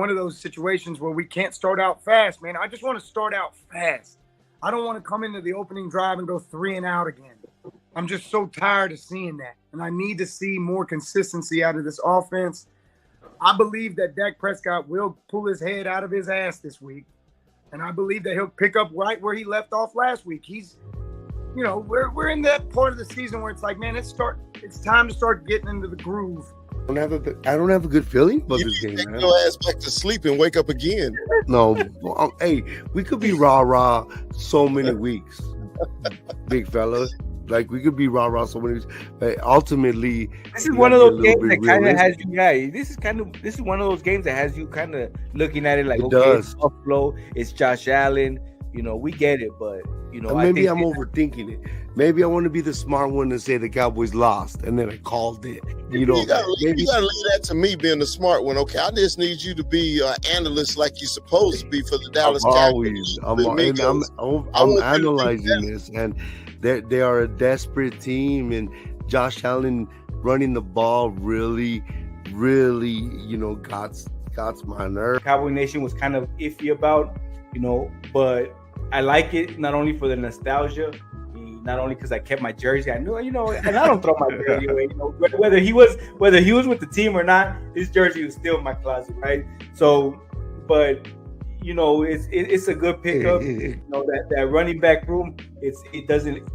one of those situations where we can't start out fast, man. I just want to start out fast. I don't want to come into the opening drive and go 3 and out again. I'm just so tired of seeing that. And I need to see more consistency out of this offense. I believe that Dak Prescott will pull his head out of his ass this week. And I believe that he'll pick up right where he left off last week. He's, we're in that part of the season where it's like, man, it's time to start getting into the groove. I don't have a good feeling about this game, man. Take your ass back to sleep and wake up again. No, hey, we could be rah-rah so many weeks, big fella. Like, we could be rah-rah so many weeks. Ultimately, this is one of those games that kind of has you guys. This is one of those games that has you kind of looking at it like, it's Buffalo, it's Josh Allen. We get it, but maybe I'm overthinking it. Maybe I want to be the smart one to say the Cowboys lost, and then I called it. You gotta leave that to me, being the smart one. Okay, I just need you to be an analyst like you're supposed to be for the Dallas Cowboys. I'm analyzing this, and they are a desperate team, and Josh Allen running the ball really, got my nerve. Cowboy Nation was kind of iffy about, but I like it not only for the nostalgia, not only because I kept my jersey. I knew, and I don't throw my jersey away. Whether he was with the team or not, his jersey was still in my closet, right? So, but it's a good pickup. That running back room. It doesn't.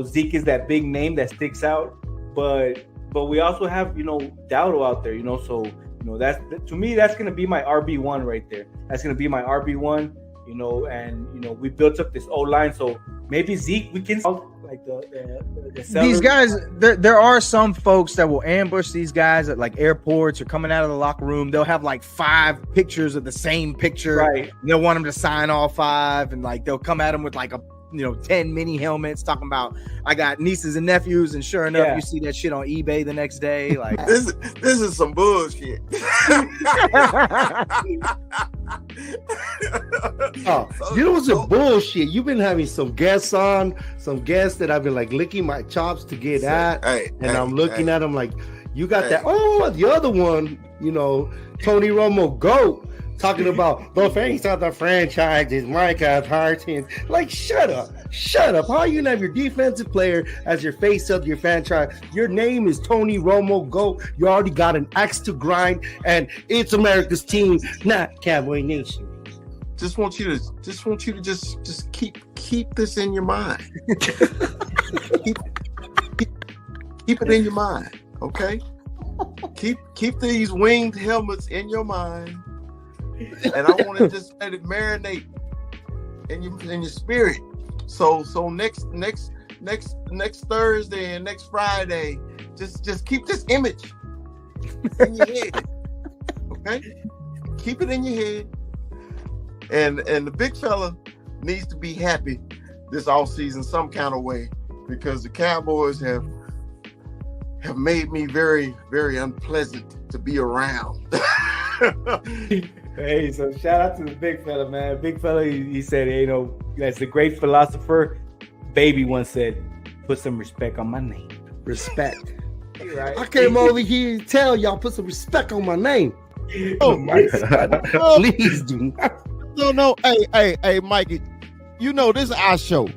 Zeke is that big name that sticks out, but we also have Dowdle out there. So that's, to me, that's gonna be my RB1 right there. That's gonna be my RB1. And we built up this O-line, so maybe Zeke, we can like the these guys. There are some folks that will ambush these guys at like airports or coming out of the locker room. They'll have like 5 pictures of the same picture. Right. They'll want them to sign all 5, and like they'll come at them with like a 10 mini helmets talking about, I got nieces and nephews, and sure enough, you see that shit on eBay the next day. Like this is some bullshit. What's a bullshit? You've been having some guests that I've been like licking my chops to get at, and I'm looking at them like, you got that. Oh, the other one, Tony Romo GOAT. Talking about the face of the franchise is Micah Parsons. Like, shut up. How are you gonna have your defensive player as your face of your franchise? Your name is Tony Romo GOAT. You already got an axe to grind, and it's America's team, not Cowboy Nation. Just want you to just keep this in your mind. keep it in your mind, okay? Keep these winged helmets in your mind. And I want to just let it marinate in your spirit. So next Thursday and next Friday, just keep this image in your head. Okay? Keep it in your head. And the big fella needs to be happy this offseason some kind of way, because the Cowboys have made me very, very unpleasant to be around. Hey, so shout out to the big fella, man. Big fella, he said, as the great philosopher, Baby once said, put some respect on my name. Respect. Right. I came over here to tell y'all, put some respect on my name. Oh my God. Please do not. No. Hey, Mikey, this is our show.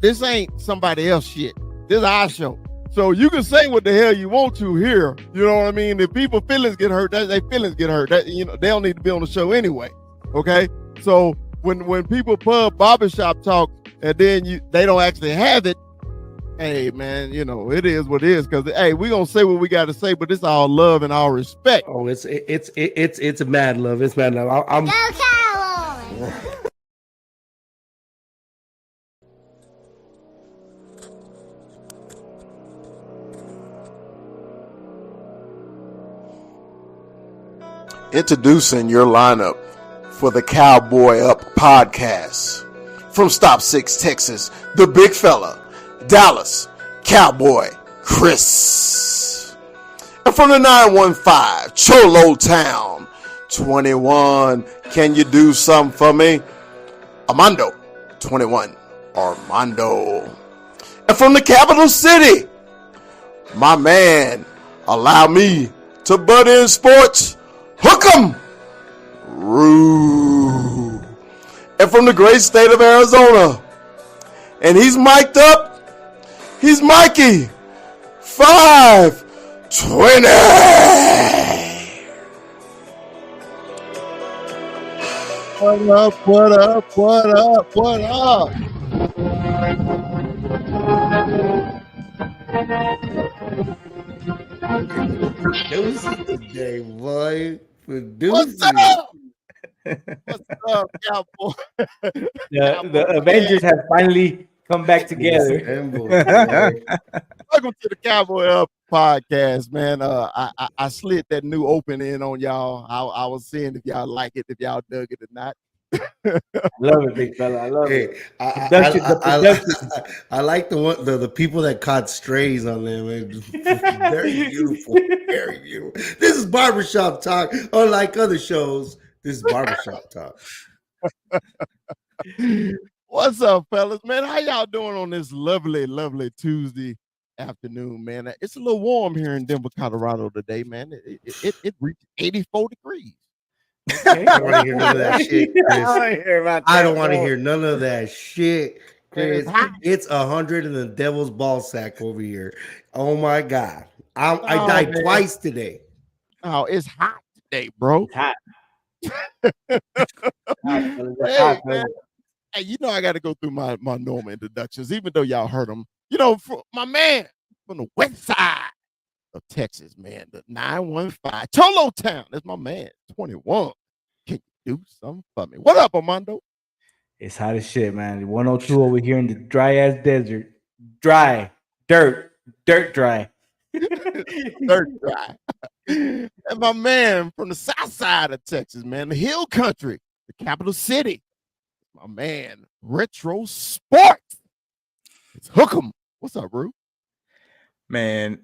This ain't somebody else shit. This is our show. So you can say what the hell you want to here. You know what I mean? If people's feelings get hurt, their feelings get hurt. They don't need to be on the show anyway. Okay? So when people pub barbershop talk and then they don't actually have it, hey man, it is what it is. Because hey, we gonna say what we got to say, but it's all love and all respect. Oh, it's mad love. It's mad love. I'm Go Cowboys! Introducing your lineup for the Cowboy Up podcast. From Stop 6, Texas, the big fella, Dallas, Cowboy Chris. And from the 915, Cholo Town, 21, can you do something for me? Armando, 21, Armando. And from the capital city, my man, allow me to butt in sports, hook 'em, Rude. And from the great state of Arizona. And he's mic'd up. He's Mikey. 520. What up? What up? What up? What up? Producing today, boy. Producing. What's up? What's up, Cowboy? The Avengers have finally come back together. Welcome to the Cowboy Up podcast, man. I slid that new open in on y'all. I was seeing if y'all like it, if y'all dug it or not. I love it, big fella. I love it. I like the people that caught strays on them. Very beautiful. Very beautiful. This is barbershop talk. Unlike other shows, this is barbershop talk. What's up, fellas? Man, how y'all doing on this lovely, lovely Tuesday afternoon, man? It's a little warm here in Denver, Colorado today, man. It reached 84 degrees. I don't want to hear none of that shit, Chris. I don't want to hear none of that shit, Chris. It's 100 in the devil's ball sack over here. Oh my God. I died twice today. Oh, it's hot today, bro. It's hot. Hey, man. Hey, you know I got to go through my normal introductions, even though y'all heard them. You know, for my man from the west side of Texas, man, the 915 Cholo Town. That's my man, 21. Can you do something for me? What up, Armando? It's hot as shit, man. 102 over here in the dry ass desert. Dry. Dirt dry. Dirt dry. And my man from the south side of Texas, man, the hill country, the capital city. My man, Retro Sports. It's Hook'em. What's up, bro? Man,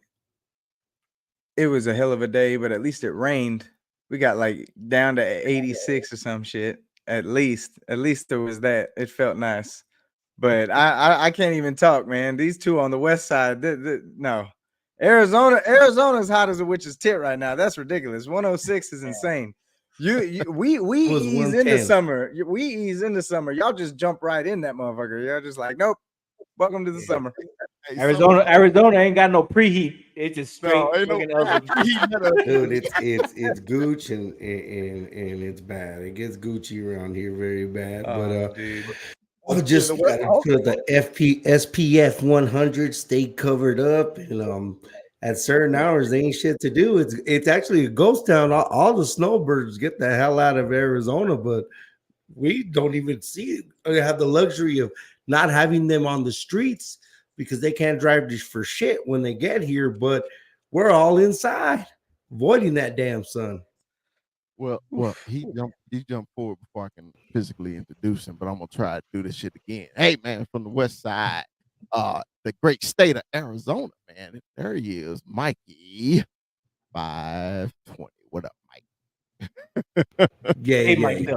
it was a hell of a day, but at least it rained. We got like down to 86 or some shit. At least there was that. It felt nice. But I can't even talk, man. These two on the west side, no. Arizona's hot as a witch's tit right now. That's ridiculous. 106 is insane. We ease into summer. We ease into summer. Y'all just jump right in that motherfucker. Y'all just like, nope. Welcome to the summer. Arizona ain't got no preheat. It's just straight. Dude, it's Gooch and it's bad. It gets Gucci around here very bad. Just gotta put the SPF 100, stay covered up, and at certain hours they ain't shit to do. It's actually a ghost town. All the snowbirds get the hell out of Arizona, but we don't even have the luxury of not having them on the streets because they can't drive for shit when they get here. But we're all inside, avoiding that damn sun. Well, he jumped forward before I can physically introduce him, but I'm gonna try to do this shit again. Hey, man, from the west side, the great state of Arizona, man. There he is, Mikey, 520. What up, Mike? Hey, Mike.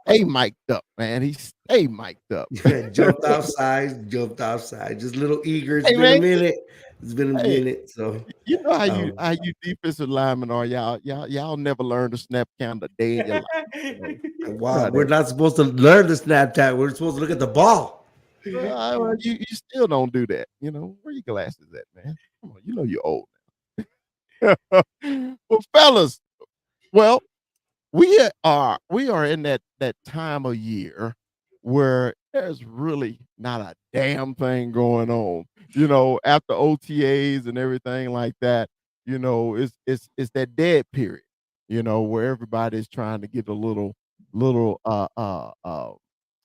Hey, mic'd up, man. He stay mic'd up. Jumped offside. Just a little eager. It's been a minute. So you know how you defensive linemen are, y'all never learn to snap count a day in your life. Wow, we're not supposed to learn the snap count. We're supposed to look at the ball. Well, you still don't do that. You know, where your glasses at, man? Come on, you know you're old now. Well, fellas, we are in that time of year where there's really not a damn thing going on. You know, after OTAs and everything like that, you know, it's that dead period, you know, where everybody's trying to get a little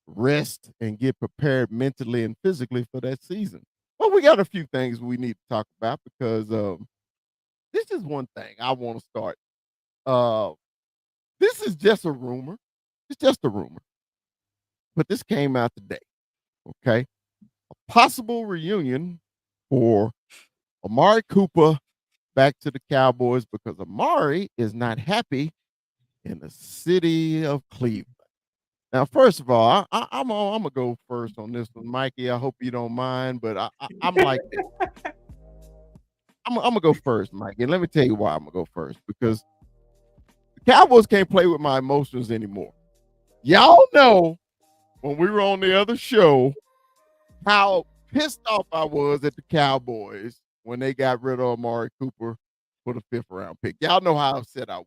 rest and get prepared mentally and physically for that season. Well, we got a few things we need to talk about because this is one thing I want to start. This is just a rumor. It's just a rumor. But this came out today. Okay. A possible reunion for Amari Cooper back to the Cowboys because Amari is not happy in the city of Cleveland. Now, first of all, I'm gonna go first on this one, Mikey. I hope you don't mind, but I'm like this. I'm gonna go first, Mikey. And let me tell you why I'm gonna go first because The Cowboys can't play with my emotions anymore. Y'all know when we were on the other show how pissed off I was at the Cowboys when they got rid of Amari Cooper for the 5th round pick. Y'all know how upset I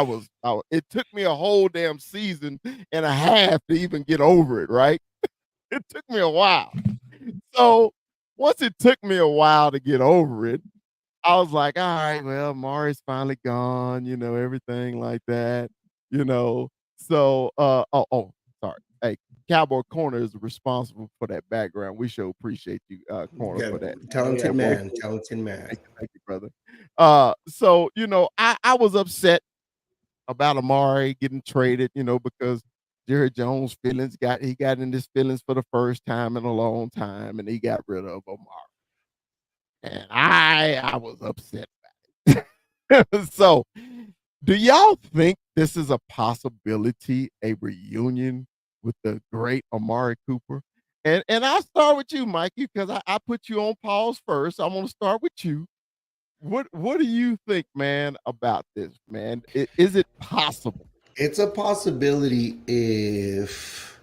was. It took me a whole damn season and a half to even get over it, right? It took me a while. So once it took me a while to get over it, I was like, all right, well, Amari's finally gone, everything like that, So sorry. Hey, Cowboy Corner is responsible for that background. We sure appreciate you, Corner, for that. Talented man. Thank you, brother. So I was upset about Amari getting traded, because Jerry Jones' got in his feelings for the first time in a long time, and he got rid of Amari, and I was upset about it. So, do y'all think this is a possibility, a reunion with the great Amari Cooper? And I'll start with you, Mikey, because I put you on pause first. I'm going to start with you. What do you think, man, about this, man? Is it possible? It's a possibility if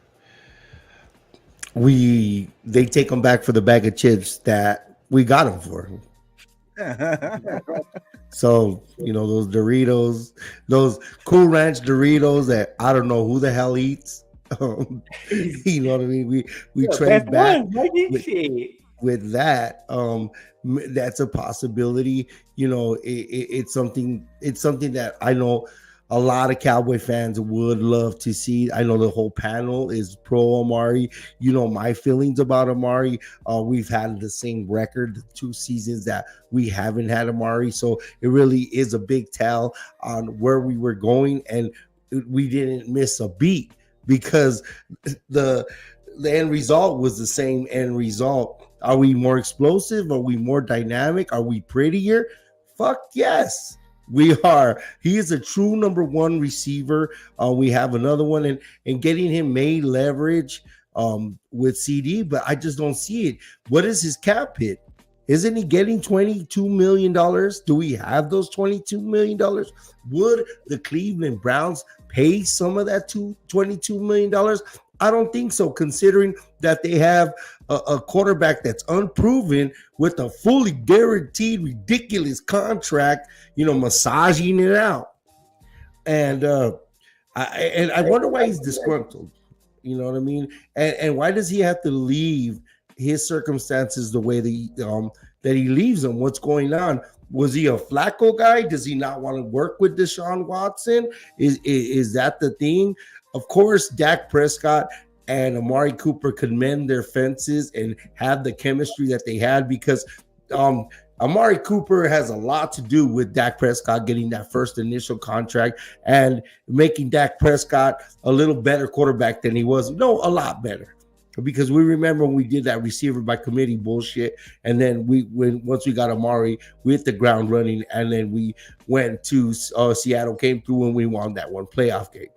they take him back for the bag of chips that we got him for. So, those Doritos, those Cool Ranch Doritos that I don't know who the hell eats. You know what I mean? We trade back with that. That's a possibility. It's something that I know a lot of Cowboy fans would love to see. I know the whole panel is pro Amari. My feelings about Amari. We've had the same record, 2 seasons that we haven't had Amari. So it really is a big tell on where we were going, and we didn't miss a beat because the end result was the same end result. Are we more explosive? Are we more dynamic? Are we prettier? Fuck yes. We are. He is a true number 1 receiver. We have another one, and getting him may leverage with CD, but I just don't see it. What is his cap hit? Isn't he getting $22 million? Do we have those $22 million? Would the Cleveland Browns pay some of that $22 million? I don't think so, considering that they have a quarterback that's unproven with a fully guaranteed, ridiculous contract, massaging it out. And I wonder why he's disgruntled. You know what I mean? And why does he have to leave his circumstances the way that he leaves them? What's going on? Was he a Flacco guy? Does he not want to work with Deshaun Watson? Is that the thing? Of course, Dak Prescott and Amari Cooper could mend their fences and have the chemistry that they had, because Amari Cooper has a lot to do with Dak Prescott getting that first initial contract and making Dak Prescott a little better quarterback than he was. No, a lot better. Because we remember when we did that receiver by committee bullshit, and then once we got Amari, we hit the ground running, and then we went to Seattle, came through, and we won that one playoff game.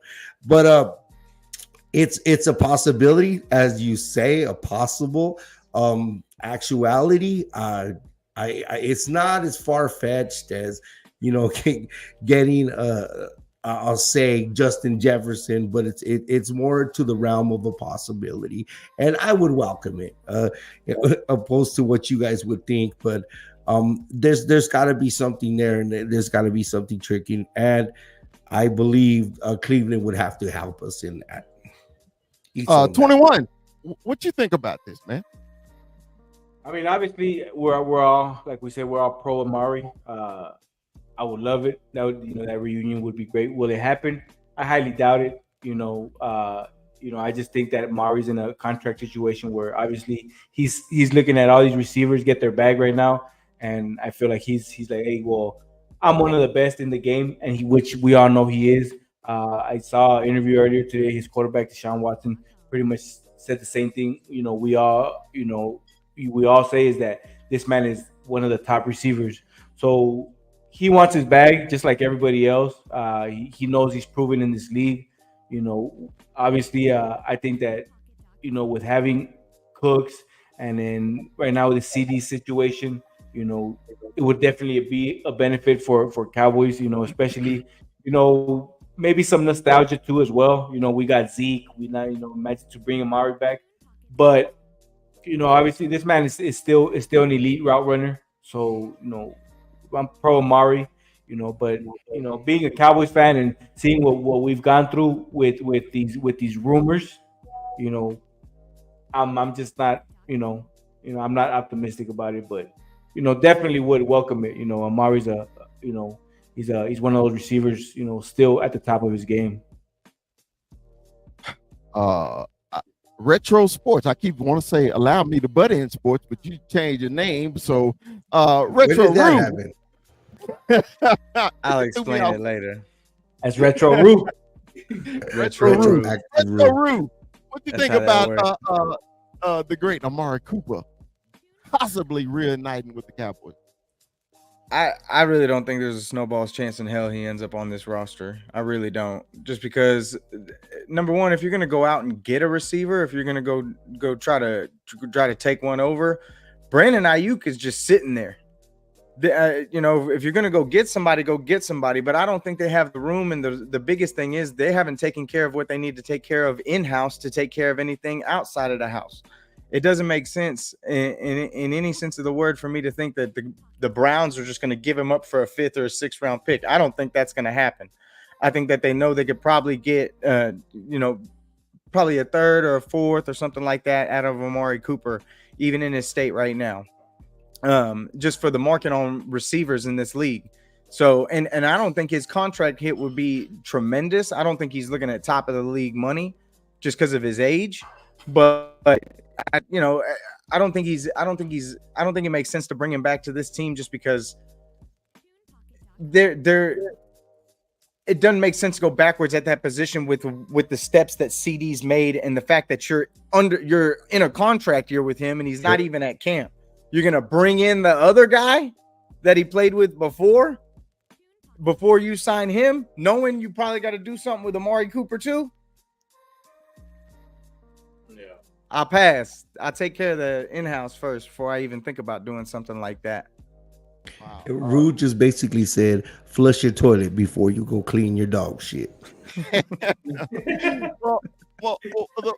But it's a possibility, as you say, a possible actuality. It's not as far-fetched as getting I'll say Justin Jefferson, but it's more to the realm of a possibility, and I would welcome it, opposed to what you guys would think. But there's got to be something there, and there's got to be something tricky, and I believe Cleveland would have to help us in that. 21. What you think about this, man? I mean, obviously, we're all, like we said, we're all pro Amari. I would love it. That reunion would be great. Will it happen? I highly doubt it. I just think that Amari's in a contract situation where obviously he's looking at all these receivers get their bag right now, and I feel like he's like, hey, well, I'm one of the best in the game, and which we all know he is. I saw an interview earlier today. His quarterback, Deshaun Watson, pretty much said the same thing. We all say is that this man is one of the top receivers. So he wants his bag just like everybody else. He knows he's proven in this league. Obviously, I think that, with having Cooks and then right now with the CD situation, it would definitely be a benefit for Cowboys, especially, maybe some nostalgia too as well. We got Zeke. We not imagine to bring Amari back, but obviously this man is still an elite route runner. So I'm pro Amari. But being a Cowboys fan and seeing what we've gone through with these rumors, you know, I'm just not I'm not optimistic about it, but definitely would welcome it. Amari's he's one of those receivers still at the top of his game. Retro Sports. I keep want to say allow me to butt in sports, but you change your name. So Retro Rue. I'll explain it later. That's Retro Rue. Retro Rue. What do you think about the great Amari Cooper possibly reuniting with the Cowboys? I really don't think there's a snowball's chance in hell he ends up on this roster. I really don't. Just because, number one, if you're going to go out and get a receiver, if you're going to go try to take one over, Brandon Ayuk is just sitting there. If you're going to go get somebody, go get somebody. But I don't think they have the room. And the biggest thing is they haven't taken care of what they need to take care of in-house to take care of anything outside of the house. It doesn't make sense in any sense of the word for me to think that the Browns are just going to give him up for a 5th or a 6th round pick. I don't think that's going to happen. I think that they know they could probably get, probably a 3rd or a 4th or something like that out of Amari Cooper, even in his state right now, just for the market on receivers in this league. So, and I don't think his contract hit would be tremendous. I don't think he's looking at top of the league money just because of his age, but I don't think it makes sense to bring him back to this team just because it doesn't make sense to go backwards at that position with the steps that CD's made and the fact that you're in a contract year with him and he's not even at camp. You're going to bring in the other guy that he played with before you sign him, knowing you probably got to do something with Amari Cooper too. I'll pass. I'll take care of the in-house first before I even think about doing something like that. Wow. Rue just basically said, flush your toilet before you go clean your dog shit. well, the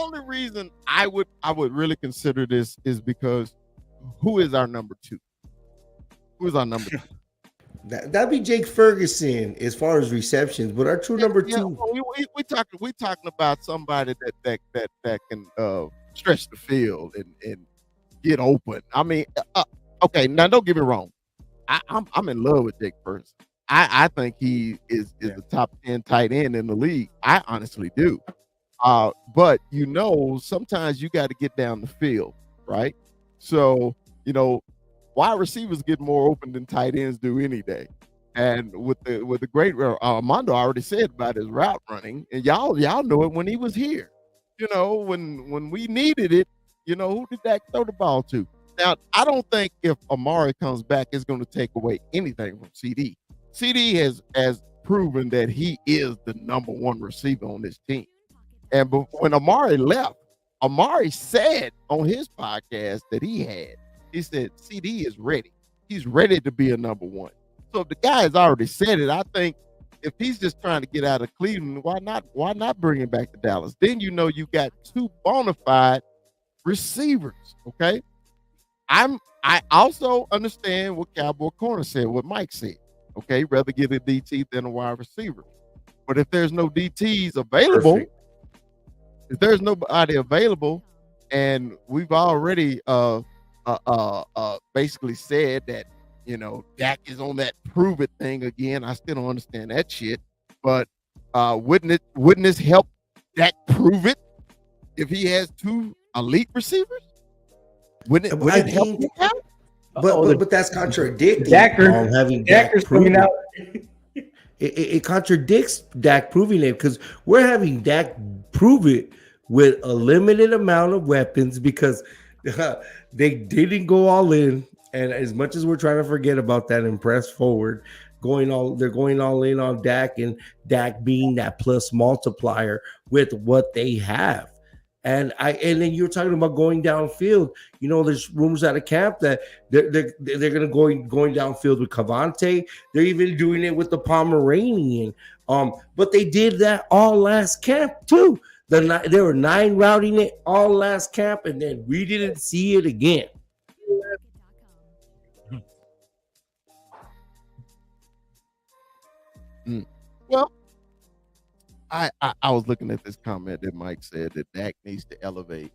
only reason I would really consider this is because who is our number 2? Who is our number 2? That'd be Jake Ferguson as far as receptions, but our true number 2. We talking about somebody that can stretch the field and get open. I mean, okay. Now don't get me wrong. I'm in love with Jake Ferguson. I think he is the top 10 tight end in the league. I honestly do. But sometimes you got to get down the field, right? So wide receivers get more open than tight ends do any day. And with the great Armando already said about his route running, and y'all know it when he was here. When we needed it, who did Dak throw the ball to? Now, I don't think if Amari comes back, it's going to take away anything from CD. CD has proven that he is the number 1 receiver on this team. And when Amari left, Amari said on his podcast that he said CD is ready. He's ready to be a number 1. So if the guy has already said it, I think if he's just trying to get out of Cleveland, why not bring him back to Dallas? Then you got 2 bona fide receivers. Okay. I also understand what Cowboy Corner said, what Mike said. Okay, rather get a DT than a wide receiver. But if there's no DTs available, if there's nobody available, and we've already basically said that Dak is on that prove it thing again. I still don't understand that shit. But wouldn't this help Dak prove it if he has 2 elite receivers? Wouldn't it help him out? But that's contradicting having Dak coming out. It contradicts Dak proving it because we're having Dak prove it with a limited amount of weapons because they didn't go all in. And as much as we're trying to forget about that and press forward, they're going all in on Dak and Dak being that plus multiplier with what they have. And then you're talking about going downfield. You know, there's rumors out of camp that they're gonna going downfield with Cavante. They're even doing it with the Pomeranian. But they did that all last camp too. There were 9 routing it all last camp, and then we didn't see it again. Well, I was looking at this comment that Mike said that Dak needs to elevate.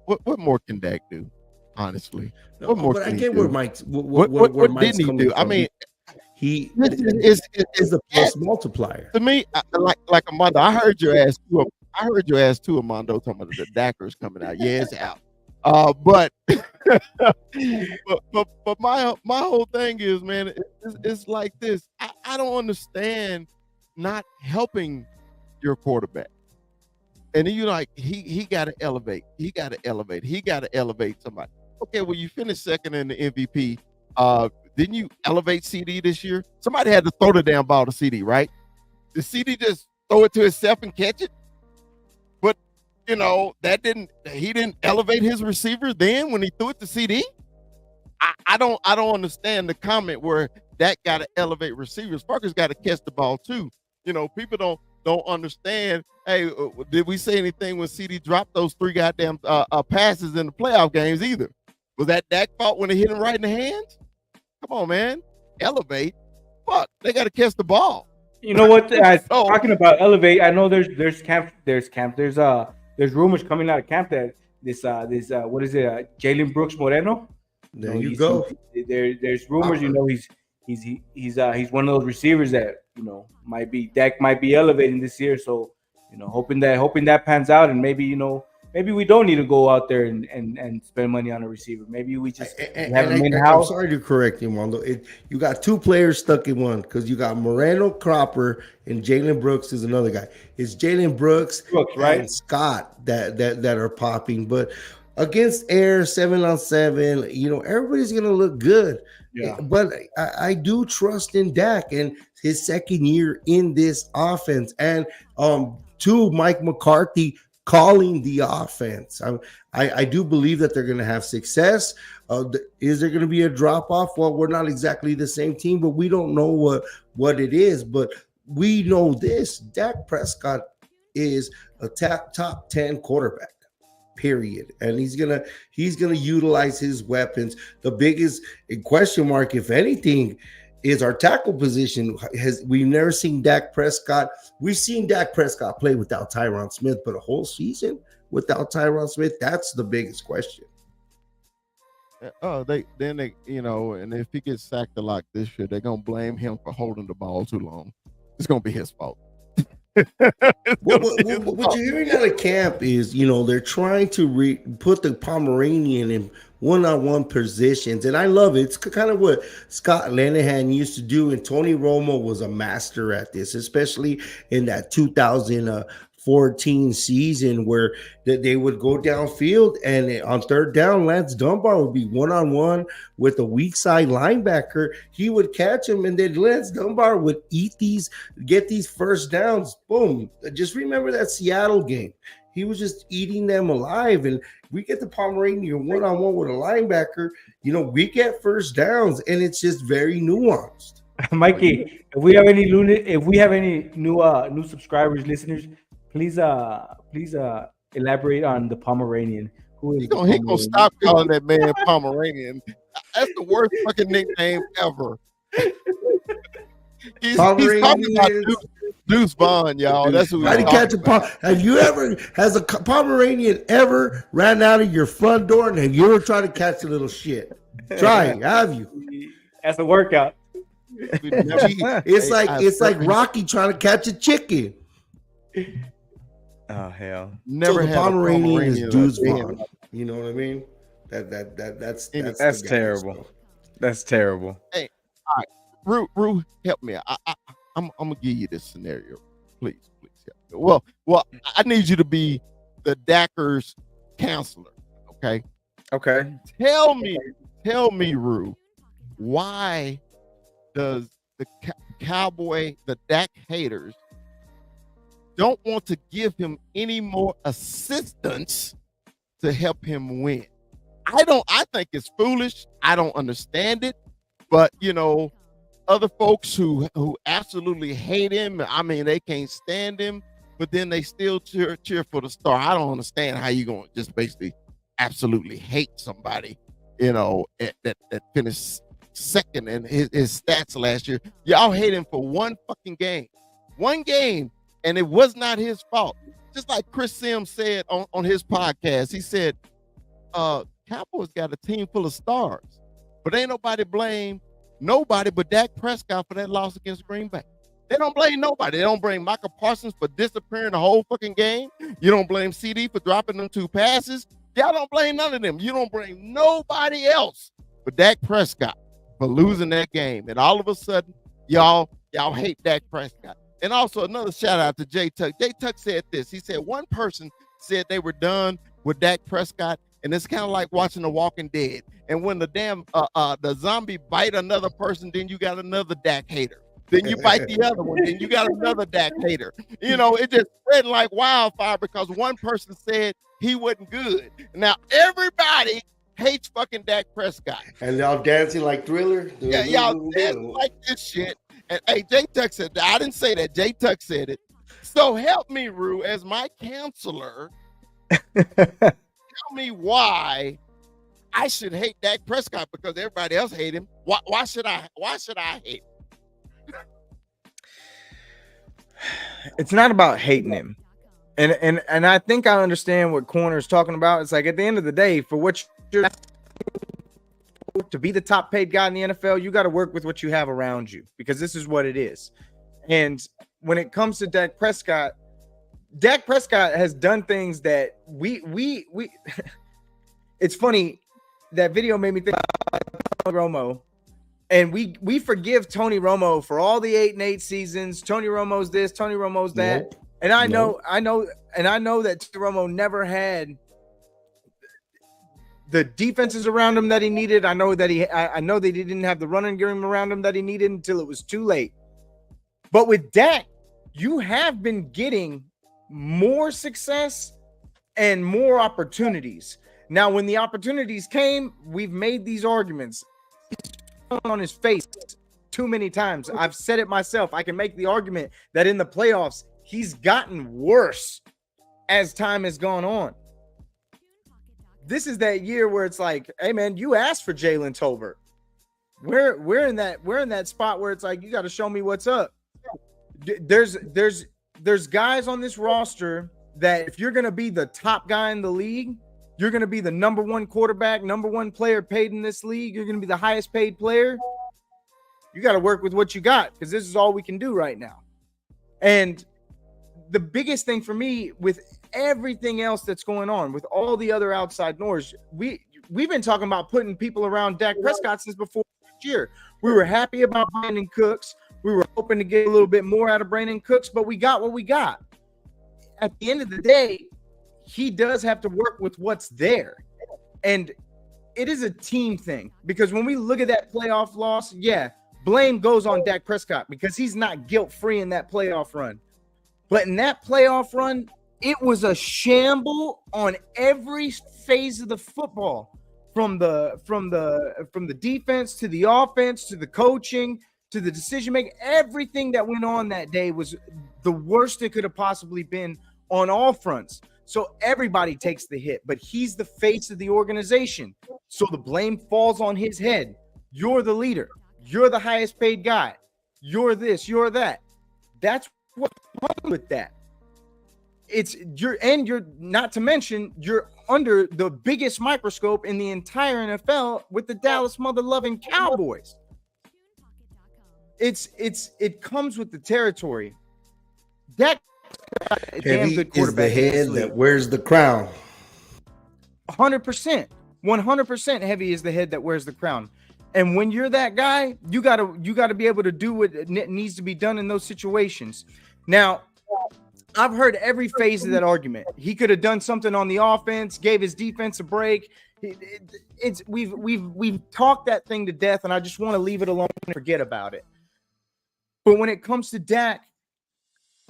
What more can Dak do? Honestly, what more? But can I get he where do? Mike's. What Mike's didn't he do? from. I mean, he is a plus multiplier. To me, like Armando. I heard your ass too, Armando, talking about the Dakers coming out. Yeah, it's out. But but my whole thing is, man, it's like this. I don't understand not helping your quarterback. And then you're like, he got to elevate. He got to elevate somebody. Okay, well, you finished second in the MVP. Didn't you elevate CD this year? Somebody had to throw the damn ball to CD, right? Did CD just throw it to himself and catch it? But you know, he didn't elevate his receiver then when he threw it to CD. I don't understand the comment where that got to elevate receivers. Parker's got to catch the ball too. You know, people don't understand. Hey, did we say anything when CD dropped those 3 goddamn passes in the playoff games either? Was that Dak fault when they hit him right in the hands? Come on, man. Elevate. Fuck, they got to catch the ball. You know what? Talking about elevate, I know there's rumors coming out of camp that this what is it? Jalen Brooks Moreno. There you go. There's rumors. You know, he's one of those receivers that, you know, Dak might be elevating this year. So, you know, hoping that pans out, and maybe we don't need to go out there and spend money on a receiver. Maybe we just have him in-house. I'm sorry to correct you, Mondo. You got 2 players stuck in one, because you got Moreno Cropper and Jalen Brooks is another guy. It's Jalen Brooks right? And Scott that are popping. But against Air 7-on-7, you know, everybody's gonna look good. Yeah. But I do trust in Dak and his second year in this offense, and to Mike McCarthy calling the offense. I do believe that they're going to have success. Is there going to be a drop off? Well, we're not exactly the same team, but we don't know what it is. But we know this: Dak Prescott is a top 10 quarterback. Period. And he's gonna utilize his weapons. The biggest question mark, if anything, is our tackle position. We've never seen Dak Prescott. We've seen Dak Prescott play without Tyron Smith, but a whole season without Tyron Smith, that's the biggest question. They you know, and if he gets sacked a lot this year, they're gonna blame him for holding the ball too long. It's gonna be his fault. What you're hearing out of camp is, you know, they're trying to put the Pomeranian in one-on-one positions, and I love it. It's kind of what Scott Linehan used to do, and Tony Romo was a master at this, especially in that 2014 season where they would go downfield, and on third down, Lance Dunbar would be one-on-one with a weak side linebacker. He would catch him, and then Lance Dunbar would get these first downs. Boom. Just remember that Seattle game. He was just eating them alive, and we get the Pomeranian one-on-one with a linebacker. You know, we get first downs, and it's just very nuanced. Mikey, if we have any new subscribers, listeners, please elaborate on the Pomeranian. Who is he gonna stop calling that man Pomeranian? That's the worst fucking nickname ever. He's talking about Deuce Vaughn, y'all. That's who he's talking about. Has a Pomeranian ever ran out of your front door, and have you ever tried to catch a little shit? Try it, have you? That's a workout. It's like Rocky trying to catch a chicken. Oh hell! Never had Pomeranian is Deuce Vaughn. You know what I mean? That's terrible. That's terrible. Hey, all right. Rue, help me. I'm gonna give you this scenario, please help me. Well, I need you to be the Dakers counselor. Okay. Tell me, Rue, why does the Dak haters don't want to give him any more assistance to help him win. I think it's foolish. I don't understand it. But, other folks who absolutely hate him, I mean, they can't stand him, but then they still cheer for the star. I don't understand how you going to just basically absolutely hate somebody, that finished second in his stats last year. Y'all hate him for one game, and it was not his fault. Just like Chris Sims said on his podcast, he said, Cowboys got a team full of stars, but ain't nobody blame nobody but Dak Prescott for that loss against Green Bay. They don't blame nobody. They don't blame Michael Parsons for disappearing the whole fucking game. You don't blame CD for dropping them 2 passes. Y'all don't blame none of them. You don't blame nobody else but Dak Prescott for losing that game. And all of a sudden, y'all hate Dak Prescott. And also another shout out to Jay Tuck. Jay Tuck said this. He said one person said they were done with Dak Prescott, and it's kind of like watching The Walking Dead. And when the damn the zombie bite another person, then you got another Dak hater. Then you bite the other one, then you got another Dak hater. It just spread like wildfire because one person said he wasn't good. Now everybody hates fucking Dak Prescott. And y'all dancing like Thriller? Yeah, y'all dancing like this shit. And hey, Jay Tuck said that. I didn't say that. Jay Tuck said it. So help me, Rue, as my counselor. Tell me why I should hate Dak Prescott because everybody else hate him. Why should I hate him? It's not about hating him. And I think I understand what Corner's talking about. It's like at the end of the day, for what you're to be the top paid guy in the NFL, you got to work with what you have around you because this is what it is. And when it comes to Dak Prescott has done things that we it's funny. That video made me think about Tony Romo. And we forgive Tony Romo for all the 8-8 seasons. Tony Romo's this, Tony Romo's that. Nope. And I know that Tony Romo never had the defenses around him that he needed. I know that he didn't have the running game around him that he needed until it was too late. But with Dak, you have been getting more success and more opportunities. Now, when the opportunities came, we've made these arguments. He's on his face too many times. I've said it myself. I can make the argument that in the playoffs, he's gotten worse as time has gone on. This is that year where it's like, hey man, you asked for Jalen Tolbert. We're in that spot where it's like, you got to show me what's up. There's guys on this roster that if you're going to be the top guy in the league, you're going to be the number one quarterback, number one player paid in this league. You're going to be the highest paid player. You got to work with what you got because this is all we can do right now. And the biggest thing for me with everything else that's going on, with all the other outside noise, we've been talking about putting people around Dak Prescott since before last year. We were happy about Brandon Cooks. We were hoping to get a little bit more out of Brandon Cooks, but we got what we got. At the end of the day, he does have to work with what's there. And it is a team thing because when we look at that playoff loss, yeah, blame goes on Dak Prescott because he's not guilt-free in that playoff run. But in that playoff run, it was a shamble on every phase of the football, from the defense to the offense to the coaching to the decision making. Everything that went on that day was the worst it could have possibly been on all fronts. So everybody takes the hit, but he's the face of the organization. So the blame falls on his head. You're the leader. You're the highest paid guy. You're this, you're that. That's what's wrong with that. You're not to mention you're under the biggest microscope in the entire NFL with the Dallas mother-loving Cowboys. It comes with the territory. That Heavy is the head that wears the crown. 100%. 100% heavy is the head that wears the crown. And when you're that guy, you gotta be able to do what needs to be done in those situations. Now, I've heard every phase of that argument. He could have done something on the offense, gave his defense a break. We've talked that thing to death, and I just want to leave it alone and forget about it. But when it comes to Dak,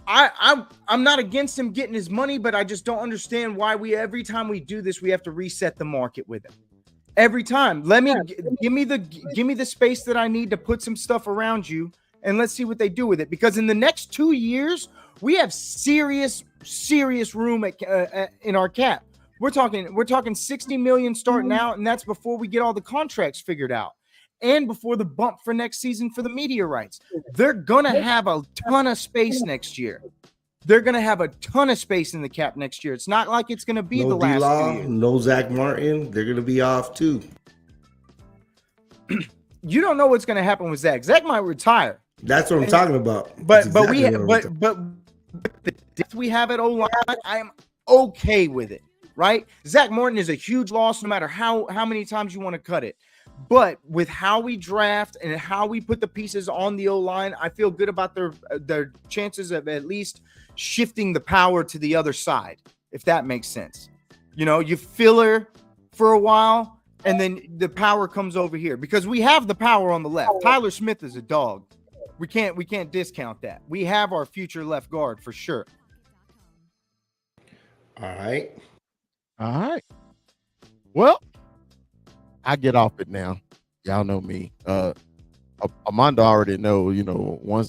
I'm not against him getting his money, but I just don't understand why every time we do this, we have to reset the market with him. Every time. Give me the space that I need to put some stuff around you, and let's see what they do with it. Because in the next 2 years, we have serious room in our cap. We're talking 60 million starting out, and that's before we get all the contracts figured out, and before the bump for next season for the media rights. They're gonna have a ton of space next year. They're gonna have a ton of space in the cap next year. It's not like it's gonna be the last 2 years. No Zach Martin. They're gonna be off too. You don't know what's gonna happen with Zach. Zach might retire. That's what I'm talking about. But the depth we have at O-line, I am okay with it. Right? Zach Martin is a huge loss, no matter how many times you want to cut it. But with how we draft and how we put the pieces on the O-line, I feel good about their chances of at least shifting the power to the other side, if that makes sense. You know, you filler for a while, and then the power comes over here because we have the power on the left. Tyler Smith is a dog. We can't discount that. We have our future left guard for sure. All right. Well, I get off it now. Y'all know me. Amanda already know. You know, one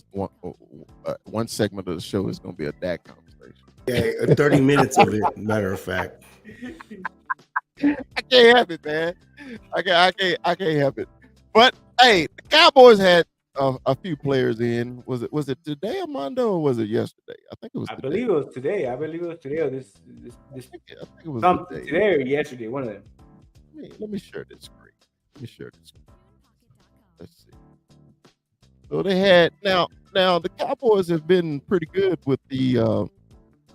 segment of the show is going to be a Dak conversation. Yeah, 30 minutes of it. Matter of fact, I can't have it, man. I can't have it. But hey, the Cowboys had a few players in. Was it today, Armando, or was it yesterday? I think it was. I believe it was today. I believe it was today or this. I think it was today or yesterday. One of them. Let me share this screen. Let's see. So they had now the Cowboys have been pretty good with the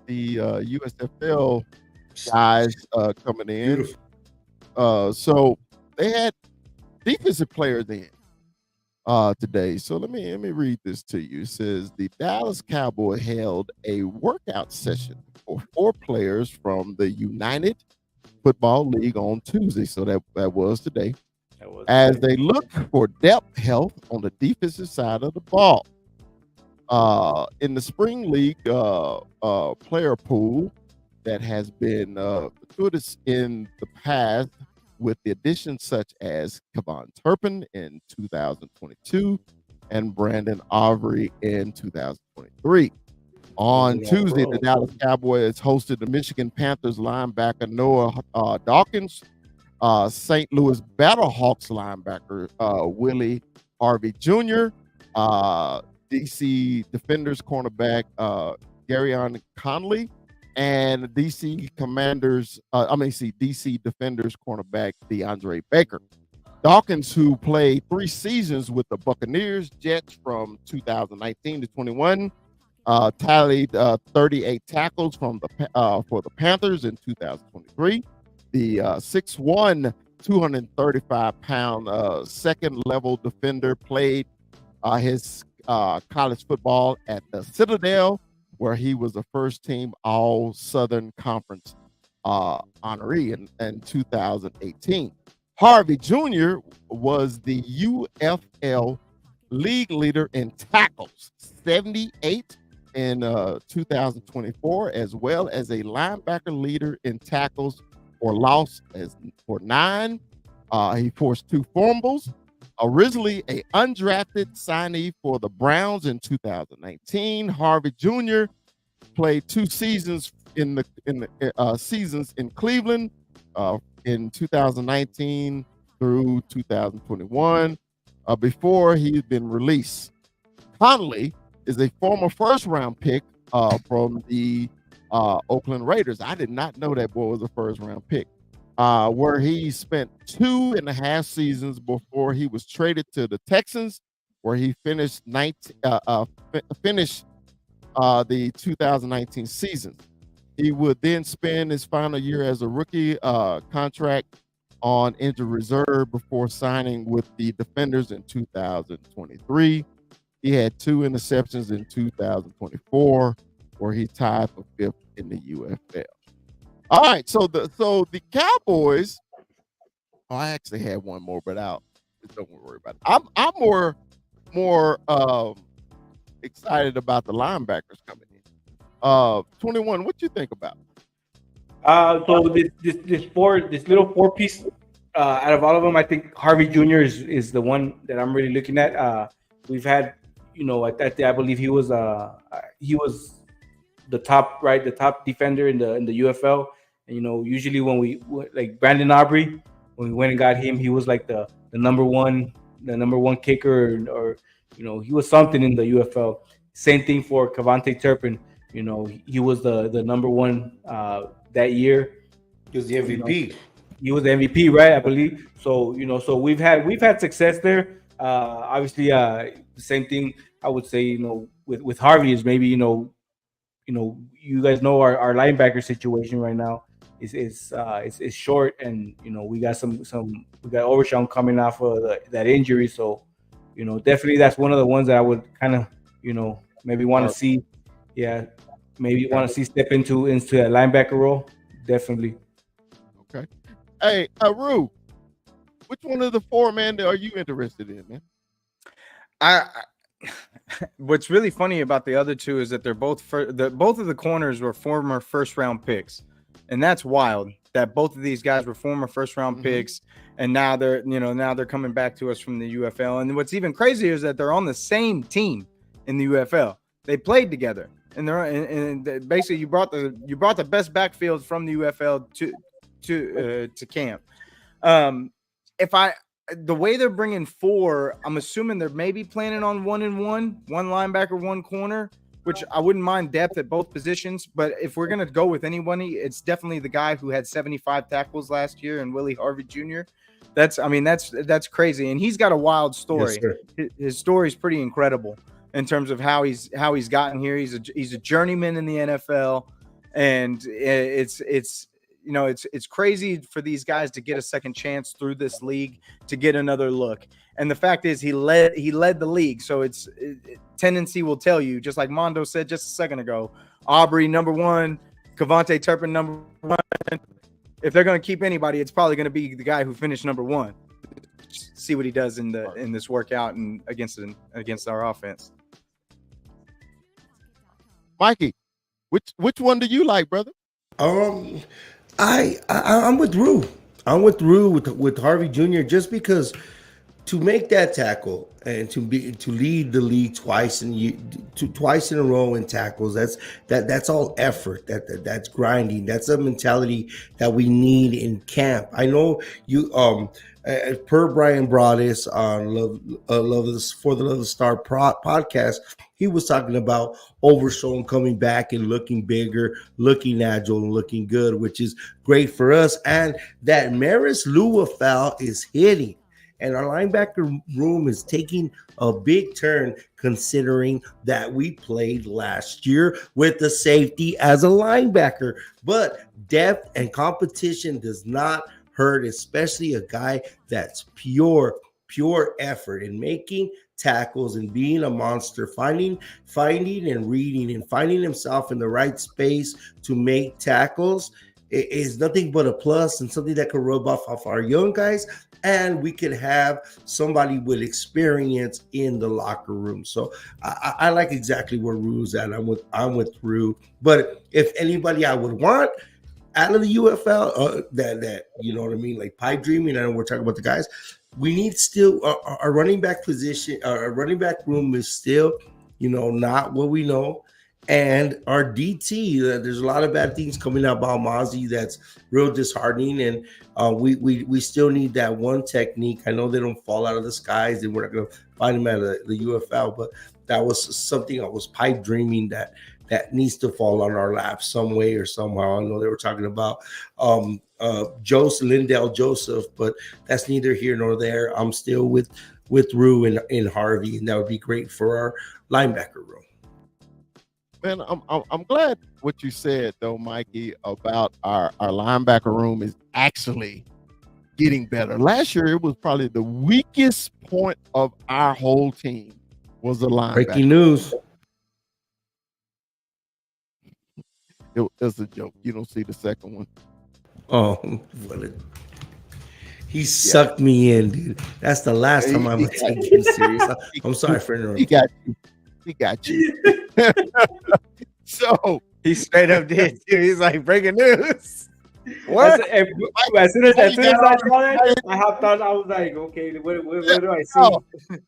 USFL guys coming in. So they had defensive players in today. So let me read this to you. It says the Dallas Cowboys held a workout session for 4 players from the United Football League on Tuesday. So that was today. As they look for depth health on the defensive side of the ball. In the spring league player pool that has been gratuitous in the past with the additions such as Kevon Turpin in 2022 and Brandon Avery in 2023. On Tuesday, the Dallas Cowboys hosted the Michigan Panthers linebacker Noah Dawkins, St. Louis Battlehawks linebacker Willie Harvey Jr., DC Defenders cornerback Garyon Conley, and DC Defenders cornerback DeAndre Baker. Dawkins, who played 3 seasons with the Buccaneers Jets from 2019 to 21, tallied 38 tackles for the Panthers in 2023. The 6'1", 235-pound second-level defender played his college football at the Citadel, where he was a first-team All-Southern Conference honoree in 2018. Harvey Jr. was the UFL league leader in tackles, 78 in 2024, as well as a linebacker leader in tackles for loss for 9. He forced 2 fumbles. Originally a undrafted signee for the Browns in 2019, Harvey Jr. played 2 seasons in the seasons in Cleveland in 2019 through 2021 before he'd been released. Conley is a former first-round pick from the Oakland Raiders. I did not know that boy was a first-round pick. Where he spent 2.5 seasons before he was traded to the Texans, where he finished the 2019 season. He would then spend his final year as a rookie contract on injured reserve before signing with the Defenders in 2023. He had 2 interceptions in 2024, where he tied for 5th in the UFL. All right, so the Cowboys. Oh, I actually had one more, but don't worry about it. I'm more excited about the linebackers coming in. 21, what you think about? So this little four piece, out of all of them, I think Harvey Jr. is the one that I'm really looking at. We've had, I believe he was the top defender in the UFL. And usually when we like Brandon Aubrey, when we went and got him, he was like the number one kicker, or he was something in the UFL. Same thing for Cavante Turpin. He was the number one that year. He was the MVP. He was the MVP, right? I believe. So so we've had success there. Obviously, the same thing I would say. With Harvey is maybe you guys know our linebacker situation right now is short, and we got we got Overshawn coming off of that injury. So definitely that's one of the ones that I would kind of maybe want to see. Yeah, maybe want to see step into that linebacker role. Definitely. Okay. Hey, Rue, which one of the four, man, are you interested in, man? What's really funny about the other two is that they're both both of the corners were former first round picks, and that's wild. That both of these guys were former first round picks, and now they're coming back to us from the UFL. And what's even crazier is that they're on the same team in the UFL. They played together. And basically you brought the best backfield from the UFL to camp. The way they're bringing four, I'm assuming they're maybe planning on one linebacker, one corner, which I wouldn't mind depth at both positions. But if we're gonna go with anybody, it's definitely the guy who had 75 tackles last year, and Willie Harvey Jr. That's crazy, and he's got a wild story. Yes, his story is pretty incredible in terms of how he's gotten here. He's a journeyman in the NFL, and it's crazy for these guys to get a second chance through this league, to get another look. And the fact is, he led the league, so tendency will tell you, just like Mondo said just a second ago, Aubrey number one, Cavante Turpin number one. If they're going to keep anybody, it's probably going to be the guy who finished number one. See what he does in this workout and against our offense. Mikey, which one do you like, brother? I'm with Rue. I'm with Rue with Harvey Jr. just because to make that tackle and to lead the league twice in a row in tackles, that's all effort. That's grinding. That's a mentality that we need in camp. I know you per Brian Broaddus on For the Love of the Star podcast, he was talking about Overshown coming back and looking bigger, looking agile, and looking good, which is great for us. And that Maris Lua foul is hitting. And our linebacker room is taking a big turn, considering that we played last year with the safety as a linebacker. But depth and competition does not hurt, especially a guy that's pure effort in making tackles and being a monster, finding and reading and finding himself in the right space to make tackles. It is nothing but a plus and something that could rub off our young guys, and we could have somebody with experience in the locker room. So I like exactly where Rue's at. I'm with Rue. But if anybody I would want out of the UFL, that you know what I mean, like pipe dreaming, I know we're talking about the guys. We need still our running back position. Our running back room is still, not what we know. And our DT, there's a lot of bad things coming out about Mozzie that's real disheartening. And we still need that one technique. I know they don't fall out of the skies, and we're not going to find them at the UFL, but that was something I was pipe dreaming that needs to fall on our lap some way or somehow. I know they were talking about Lindell Joseph, but that's neither here nor there. I'm still with Rue and Harvey, and that would be great for our linebacker room. Man, I'm glad what you said though, Mikey, about our linebacker room is actually getting better. Last year, it was probably the weakest point of our whole team was the linebacker. Breaking news. It was a joke. You don't see the second one. Oh, he sucked me in, dude. That's the last time I'm going to take him serious. I'm sorry for interrupting. He got you. So He straight up did too. He's like, breaking news. What? As soon as I saw that, I hopped on. I was like, okay, what do I see?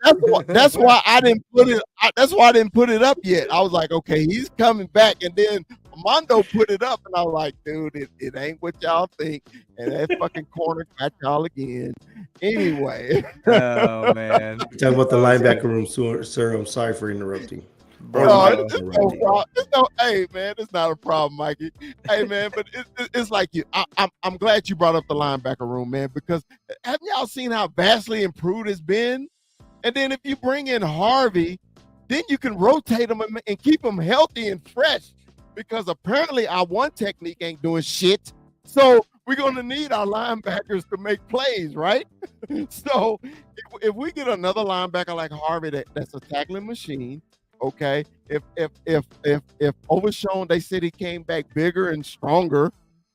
That's why I didn't put it. That's why I didn't put it up yet. I was like, okay, he's coming back, and then Mondo put it up, and I was like, dude, it ain't what y'all think, and that fucking corner got y'all again. Anyway, oh man, talking about the linebacker room, sir. I'm sorry for interrupting. Bro, hey man, it's not a problem, Mikey. Hey man, but it's like you. I'm glad you brought up the linebacker room, man, because haven't y'all seen how vastly improved it's been? And then if you bring in Harvey, then you can rotate them and keep them healthy and fresh. Because apparently our one technique ain't doing shit. So we're gonna need our linebackers to make plays, right? So if we get another linebacker like Harvey that's a tackling machine. Okay, if Overshown, they said he came back bigger and stronger.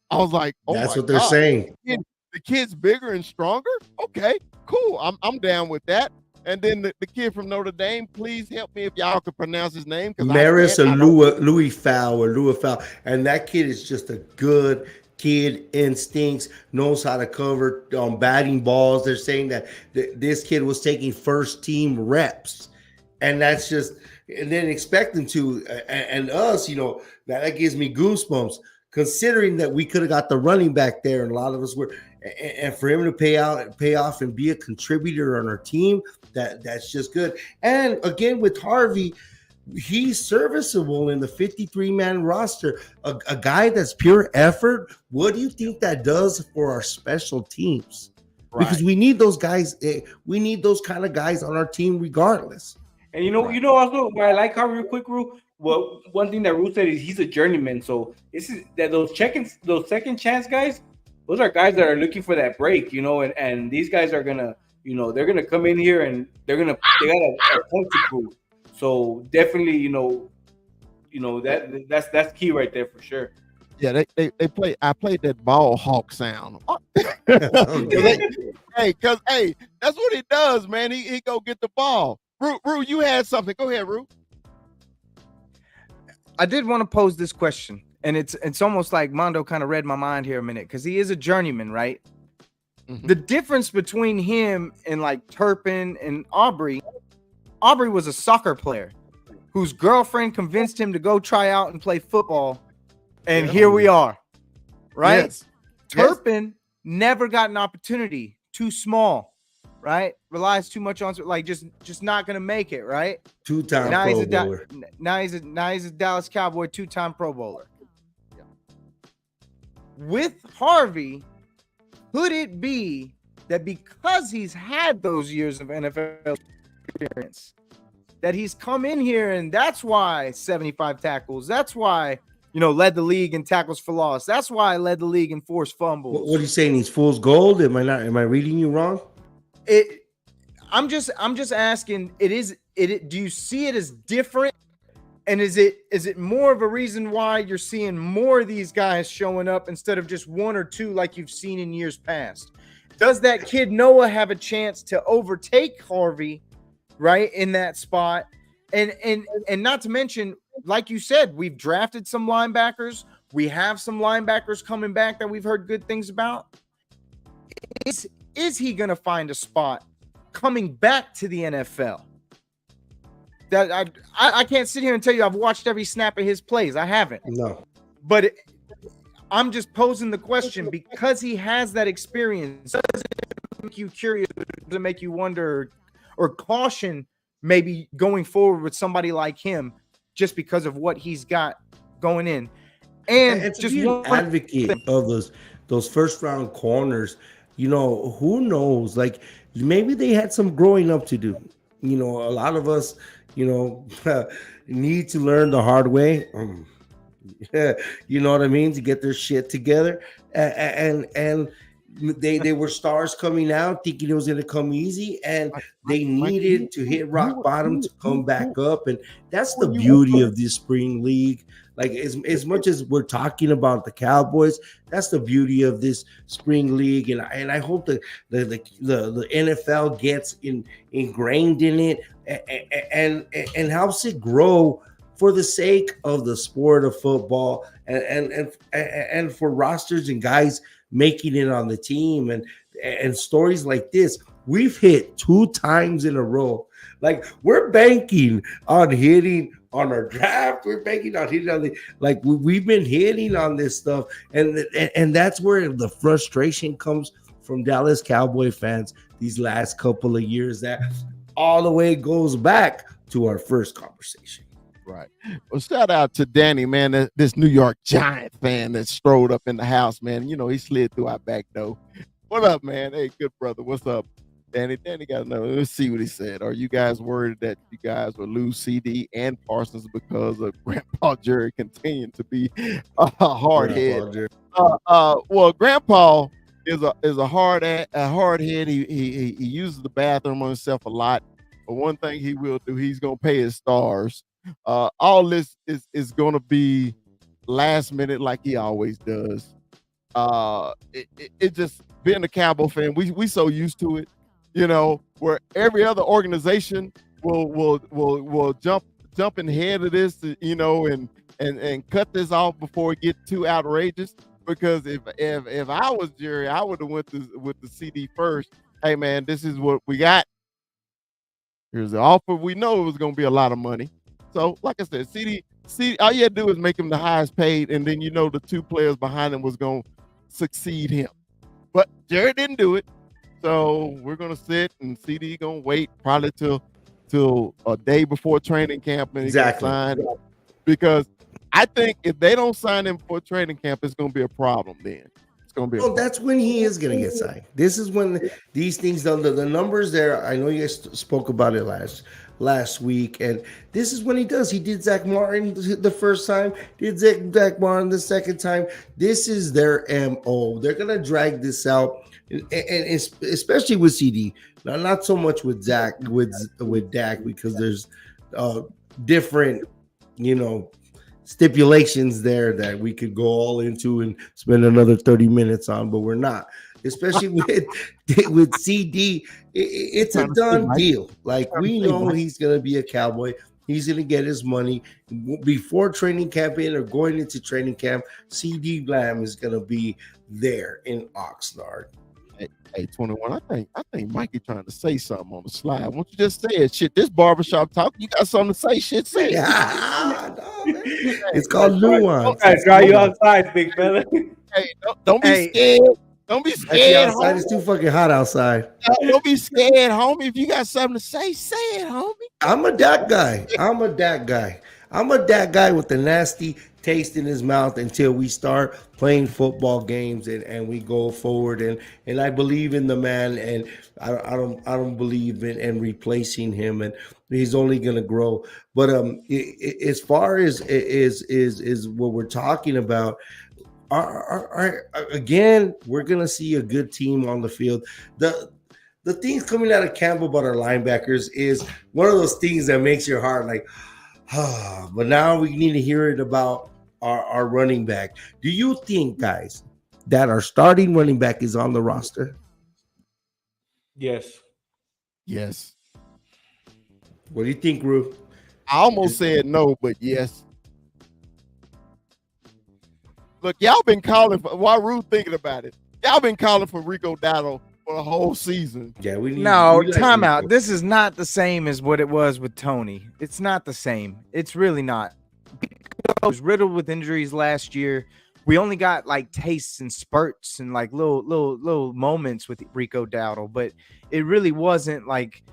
I was like, oh, that's what they're saying. The kid's bigger and stronger. Okay, cool. I'm down with that. And then the kid from Notre Dame, please help me if y'all could pronounce his name. Maris Louis Fowl, and that kid is just a good kid, instincts, knows how to cover batting balls. They're saying that this kid was taking first team reps, and that's just. And then expect them to, and us, that gives me goosebumps, considering that we could have got the running back there, and a lot of us were, and for him to pay off and be a contributor on our team, that's just good. And again, with Harvey, he's serviceable in the 53-man roster, a guy that's pure effort. What do you think that does for our special teams? Right. Because we need those guys. We need those kind of guys on our team regardless. And also what I like Harvey real quick, Ru. Well, one thing that Ru said is he's a journeyman. So this is that those second chance guys, those are guys that are looking for that break, and these guys are gonna, they're gonna come in here and they got a point to prove. So definitely, that's key right there for sure. Yeah, they play. I played that ball hawk sound. Hey, that's what he does, man. He go get the ball. Ru, you had something. Go ahead, Ru. I did want to pose this question, and it's almost like Mondo kind of read my mind here a minute, because he is a journeyman, right? Mm-hmm. The difference between him and like Turpin and Aubrey was a soccer player whose girlfriend convinced him to go try out and play football, and here we are, right? Yes. Turpin never got an opportunity, too small. Right, relies too much on just not gonna make it. Right, two-time Pro Bowler. Now he's a Dallas Cowboy, 2-time Pro Bowler. Yeah. With Harvey, could it be that because he's had those years of NFL experience, that he's come in here and that's why 75 tackles? That's why led the league in tackles for loss. That's why I led the league in forced fumbles. What are you saying? He's fool's gold? Am I reading you wrong? I'm just asking. Do you see it as different? And is it more of a reason why you're seeing more of these guys showing up instead of just one or two like you've seen in years past? Does that kid Noah have a chance to overtake Harvey, right, in that spot? And not to mention, like you said, we've drafted some linebackers. We have some linebackers coming back that we've heard good things about. Is he going to find a spot coming back to the NFL? That I can't sit here and tell you I've watched every snap of his plays. I haven't. No. But I'm just posing the question because he has that experience. Does it make you curious? Does it make you wonder or caution maybe going forward with somebody like him just because of what he's got going in? And just one advocate of those first round corners. Who knows? Like, maybe they had some growing up to do. A lot of us, need to learn the hard way. You know what I mean? To get their shit together. And they were stars coming out thinking it was going to come easy, and they needed to hit rock bottom to come back up. And that's the beauty of this spring league. Like, as much as we're talking about the Cowboys, that's the beauty of this spring league, and I hope that the NFL gets ingrained in it and helps it grow for the sake of the sport of football and for rosters and guys making it on the team and stories like this, we've hit 2 times in a row. Like, we're banking on hitting on our draft. We're banking on hitting on we've been hitting on this stuff, and that's where the frustration comes from Dallas Cowboy fans these last couple of years. That all the way goes back to our first conversation. Right. Well, shout out to Danny, man, this New York Giant fan that strolled up in the house, man. You know, he slid through our back door. What up, man? Hey, good brother. What's up? Danny got to know. Let's see what he said. Are you guys worried that you guys will lose CD and Parsons because of Grandpa Jerry continuing to be a hard head? Well, Grandpa is a hard head. He uses the bathroom on himself a lot. But one thing he will do, he's gonna pay his stars. All this is gonna be last minute, like he always does. It just, being a Cowboy fan, we so used to it, you know, where every other organization will jump in ahead of this, you know, and cut this off before it gets too outrageous. Because if I was Jerry, I would have went with the CD first. Hey man, this is what we got. Here's the offer. We know it was going to be a lot of money. So, like I said, CD, all you had to do is make him the highest paid, and then you know the 2 players behind him was going to succeed him. But Jerry didn't do it. So we're going to sit, and CD going to wait probably till a day before training camp and exactly. Sign. Because I think if they don't sign him for training camp, it's going to be a problem then. Well, that's when he is going to get signed. This is when these things, the numbers there, I know you guys spoke about it last week, and this is when he does. He did Zach Martin the first time, did Zach Martin the second time. This is their MO. They're going to drag this out, and especially with CD. Now, not so much with Zach, with Dak, because there's different, you know, stipulations there that we could go all into and spend another 30 minutes on, but we're not. Especially with CD, it's a done deal. Like, we know he's going to be a Cowboy. He's going to get his money before training camp or going into training camp. CD Lamb is going to be there in Oxnard. Hey, 21, I think Mikey trying to say something on the slide. Why don't you just say it? Shit, this barbershop talk, you got something to say, shit, say it. Yeah, no, man. It's called nuance. Okay, draw you outside, big fella. Hey, don't be scared. Don't be scared. Outside, homie. It's too fucking hot outside. Don't be scared, homie. If you got something to say it, homie. I'm a Dak guy. I'm a Dak guy with the nasty taste in his mouth until we start playing football games and we go forward. And I believe in the man, and I don't believe in replacing him, and he's only gonna grow. But as far as is what we're talking about, again, we're gonna see a good team on the field. The things coming out of Campbell about our linebackers is one of those things that makes your heart like, but now we need to hear it about our running back. Do you think, guys, that our starting running back is on the roster? Yes. What do you think, Rue? I almost said no, but yes. Look, y'all been calling for, while Rue thinking about it, y'all been calling for Rico Dowdle for the whole season. Yeah, time out. This is not the same as what it was with Tony. It's not the same. It's really not. I was riddled with injuries last year. We only got like tastes and spurts and like little moments with Rico Dowdle, but it really wasn't like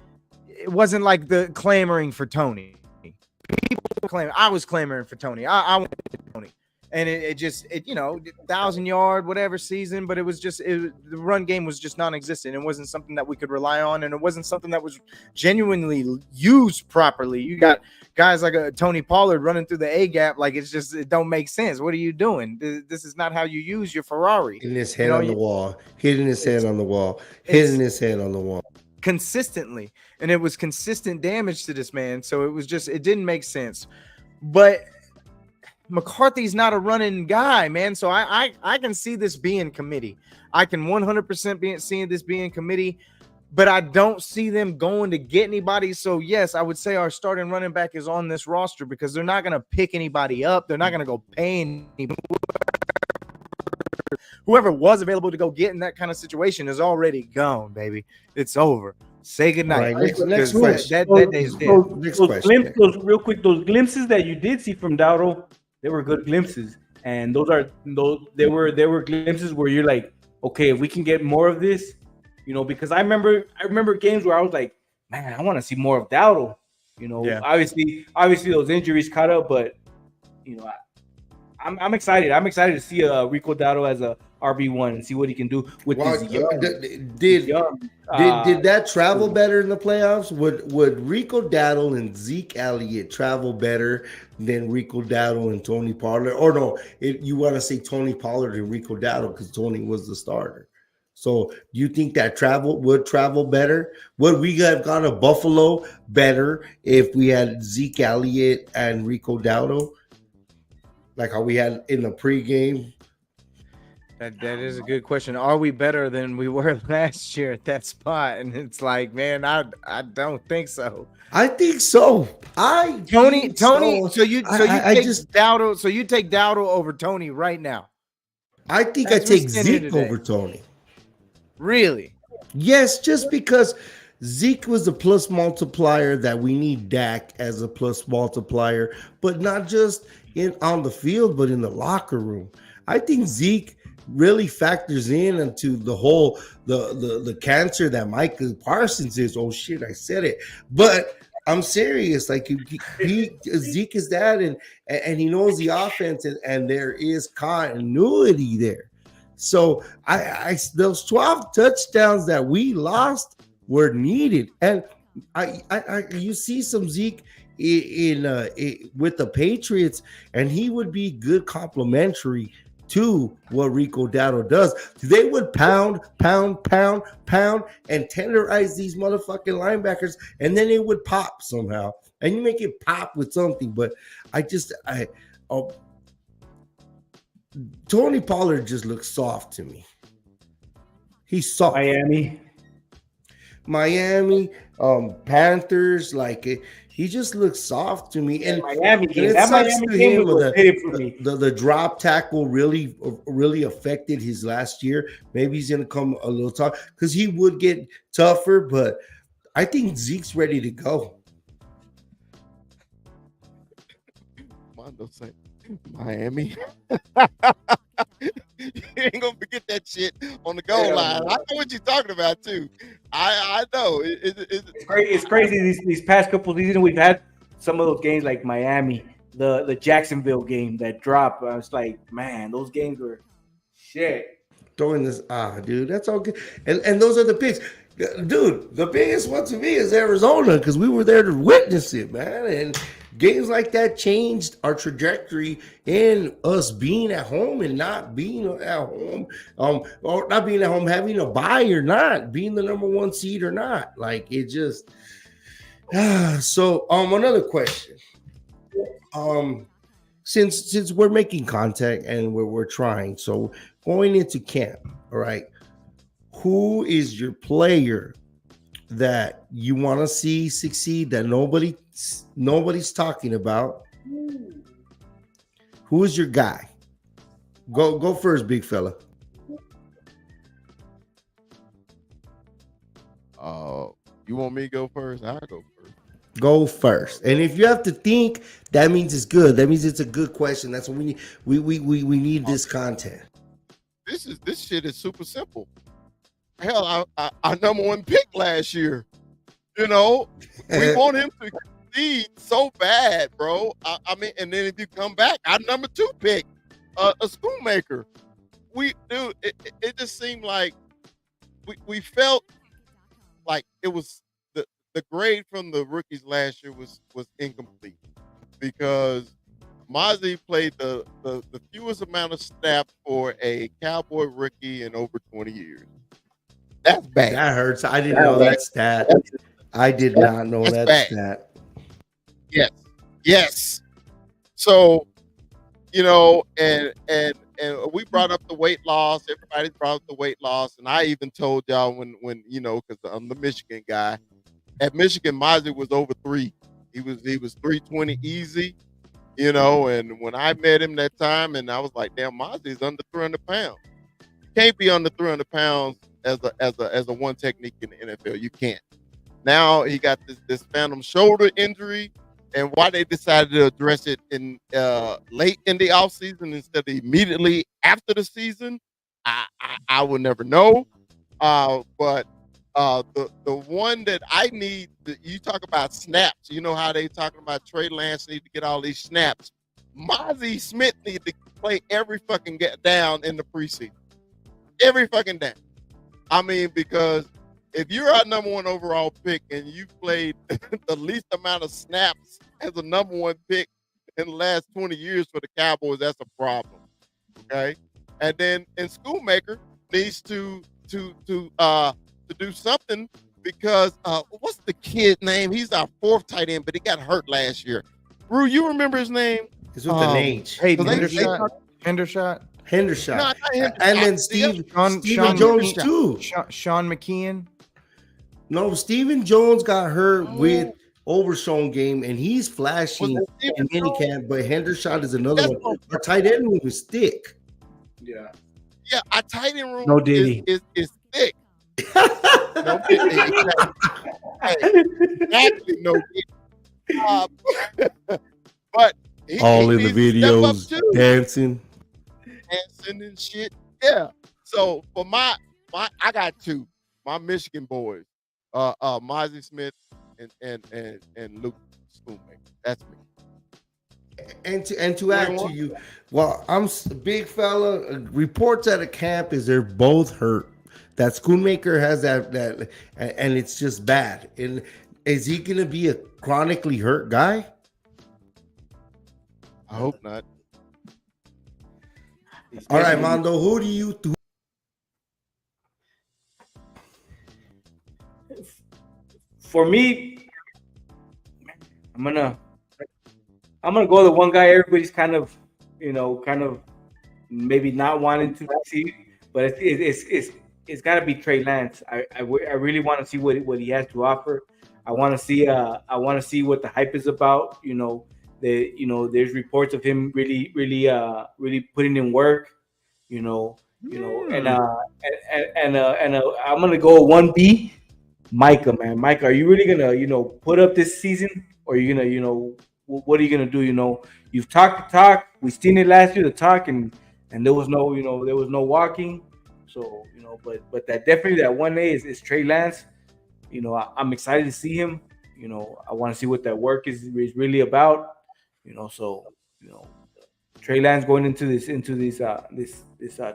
the clamoring for Tony. People claim I was clamoring for Tony. I wanted Tony. And it 1,000-yard whatever season, but the run game was just non-existent. It wasn't something that we could rely on, and it wasn't something that was genuinely used properly. You got guys like a Tony Pollard running through the A gap, like it don't make sense. What are you doing? This is not how you use your Ferrari. Hitting his head on the wall, hitting his head on the wall, hitting his head on the wall consistently, and it was consistent damage to this man. So it didn't make sense, but McCarthy's not a running guy, man. So I can see this being committee. I can 100% seeing this being committee, but I don't see them going to get anybody. So yes, I would say our starting running back is on this roster because they're not going to pick anybody up. They're not going to go pay anybody. Whoever was available to go get in that kind of situation is already gone, baby. It's over. Say goodnight. Right, next question. Those glimpses that you did see from Dowdle, they were good glimpses, and they were glimpses where you're like, okay, if we can get more of this, because I remember games where I was like, man, I want to see more of Dowdle. Obviously those injuries caught up, but I'm excited. I'm excited to see Rico Dowdle as a RB1 and see what he can do with these young. Did that travel better in the playoffs? Would Rico Dowdle and Zeke Elliott travel better than Rico Dowdle and Tony Pollard? Or no, you want to say Tony Pollard and Rico Dowdle because Tony was the starter. So do you think that would travel better? Would we have gone to Buffalo better if we had Zeke Elliott and Rico Dowdle? Like how we had in the pregame? That is a good question. Are we better than we were last year at that spot? And it's like, man, I don't think so. I think so. Tony. So you take Dowdle over Tony right now. I think I take Zeke over Tony. Really? Yes, just because Zeke was a plus multiplier that we need Dak as a plus multiplier, but not just on the field, but in the locker room. I think Zeke really factors into the whole the cancer that Micah Parsons is. Oh shit, I said it. But I'm serious. Like Zeke is that, and he knows the offense, and there is continuity there. So I those 12 touchdowns that we lost were needed, and you see some Zeke in with the Patriots, and he would be good complementary to what Rico Dowdle does. They would pound, and tenderize these motherfucking linebackers, and then it would pop somehow, and you make it pop with something. But Tony Pollard just looks soft to me. He's soft. Miami, Panthers, he just looks soft to me. And Miami game, the drop tackle really affected his last year. Maybe he's gonna come a little tough because he would get tougher, but I think Zeke's ready to go. Mondo say Miami. You ain't gonna forget that shit on the goal line. I know what you're talking about too. I know. It's crazy. These past couple of seasons, we've had some of those games like Miami, the Jacksonville game that dropped. I was like, man, those games were shit. Throwing this, dude, that's all good. And those are the picks. Dude, the biggest one to me is Arizona because we were there to witness it, man. And games like that changed our trajectory in us being at home and not being at home, or not being at home, having a bye or not, being the number one seed or not. Like it just. So, another question. Since we're making contact and we're trying, so going into camp, all right. Who is your player that you want to see succeed that nobody's talking about? Who is your guy? Go first, big fella. You want me to go first? I'll go first. Go first. And if you have to think, that means it's good. That means it's a good question. That's what we need. We need this content. This shit is super simple. Hell, our number one pick last year. We want him to succeed so bad, bro. I mean, and then if you come back, our number 2 pick, a Schoonmaker. It just seemed like we felt like it was the grade from the rookies last year was incomplete because Mozzie played the fewest amount of snaps for a Cowboy rookie in over 20 years. That's bad. That hurts. I didn't know that stat. I did not know that stat. Yes. So, and and we brought up the weight loss. Everybody brought up the weight loss, and I even told y'all when because I'm the Michigan guy. At Michigan, Mozzie was over 3. He was 320 easy, And when I met him that time, and I was like, damn, Mozzie's under 300 pounds. You can't be under 300 pounds as a one technique in the NFL. You can't. Now he got this phantom shoulder injury. And why they decided to address it in late in the offseason instead of immediately after the season, I will never know. But the one that I need, you talk about snaps. You know how they talking about Trey Lance need to get all these snaps. Mozzie Smith need to play every fucking down in the preseason. Every fucking down. I mean, because if you're our number 1 overall pick and you played the least amount of snaps as a number 1 pick in the last 20 years for the Cowboys, that's a problem. Okay. And then Schoonmaker needs to do something because what's the kid name? He's our 4th tight end, but he got hurt last year. Rue, you remember his name? It's with an H. Hey, Hendershot. Hendershot. No, not Hendershot. And then Stephen Jones too. Sean McKeon. No, Stephen Jones got hurt with Overshown game, and he's flashing in minicamp. But Hendershot is another one. Our tight end room is thick. Yeah, our tight end room is thick. No Diddy. Exactly, no Diddy. But all in the videos, dancing and shit. Yeah. So for my I got 2. My Michigan boys. Mozzie Smith and Luke Schoonmaker. That's me. And to add to you, well, I'm a big fella. Reports at a camp is they're both hurt. That Schoonmaker has that, and it's just bad. And is he gonna be a chronically hurt guy? I hope not. All right, Mondo, who do you? For me, I'm gonna go the one guy everybody's kind of maybe not wanting to see, but it's got to be Trey Lance. I really want to see what he has to offer. I want to see what the hype is about. There's reports of him really putting in work. And I'm gonna go 1B. Micah, man. Micah, are you really gonna, put up this season? Or are you gonna, what are you gonna do? You've talked the talk. We seen it last year, the talk, and there was no, there was no walking. So, but that definitely that 1A is Trey Lance. I'm excited to see him. I want to see what that work is really about. So, Trey Lance going into this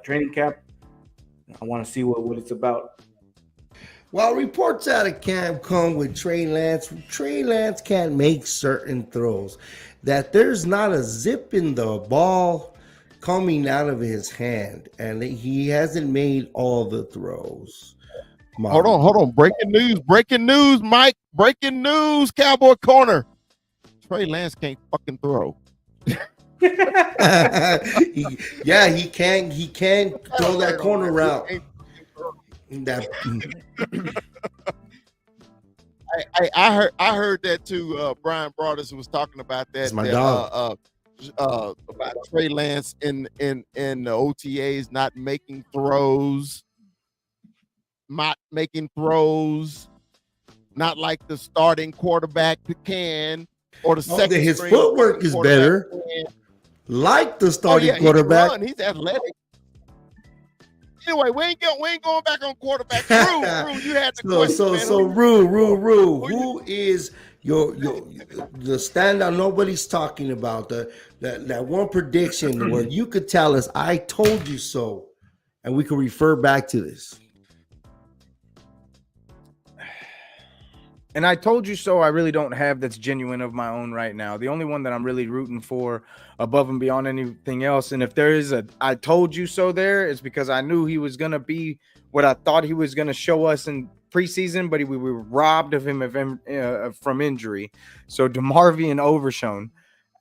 training camp. I want to see what it's about. While reports out of camp come with Trey Lance can't make certain throws. That there's not a zip in the ball coming out of his hand, and he hasn't made all the throws. Hold on. Breaking news, Mike. Breaking news, Cowboy Corner. Trey Lance can't fucking throw. he can throw that corner route. I heard that too. Brian Broadus was talking about that. It's my dog. About Trey Lance in the OTAs not making throws, not like the starting quarterback can, or the second. His footwork is better. Like the starting quarterback. He's athletic. Anyway, we ain't going back on quarterback. Rue, you had the question. So Rue, who is your the standout nobody's talking about, that one prediction where you could tell us I told you so, and we can refer back to this. And I told you so. I really don't have that's genuine of my own right now. The only one that I'm really rooting for above and beyond anything else, and if there is a I told you so there, is because I knew he was going to be what I thought he was going to show us in preseason, but we were robbed of him from injury. So DeMarvion Overshown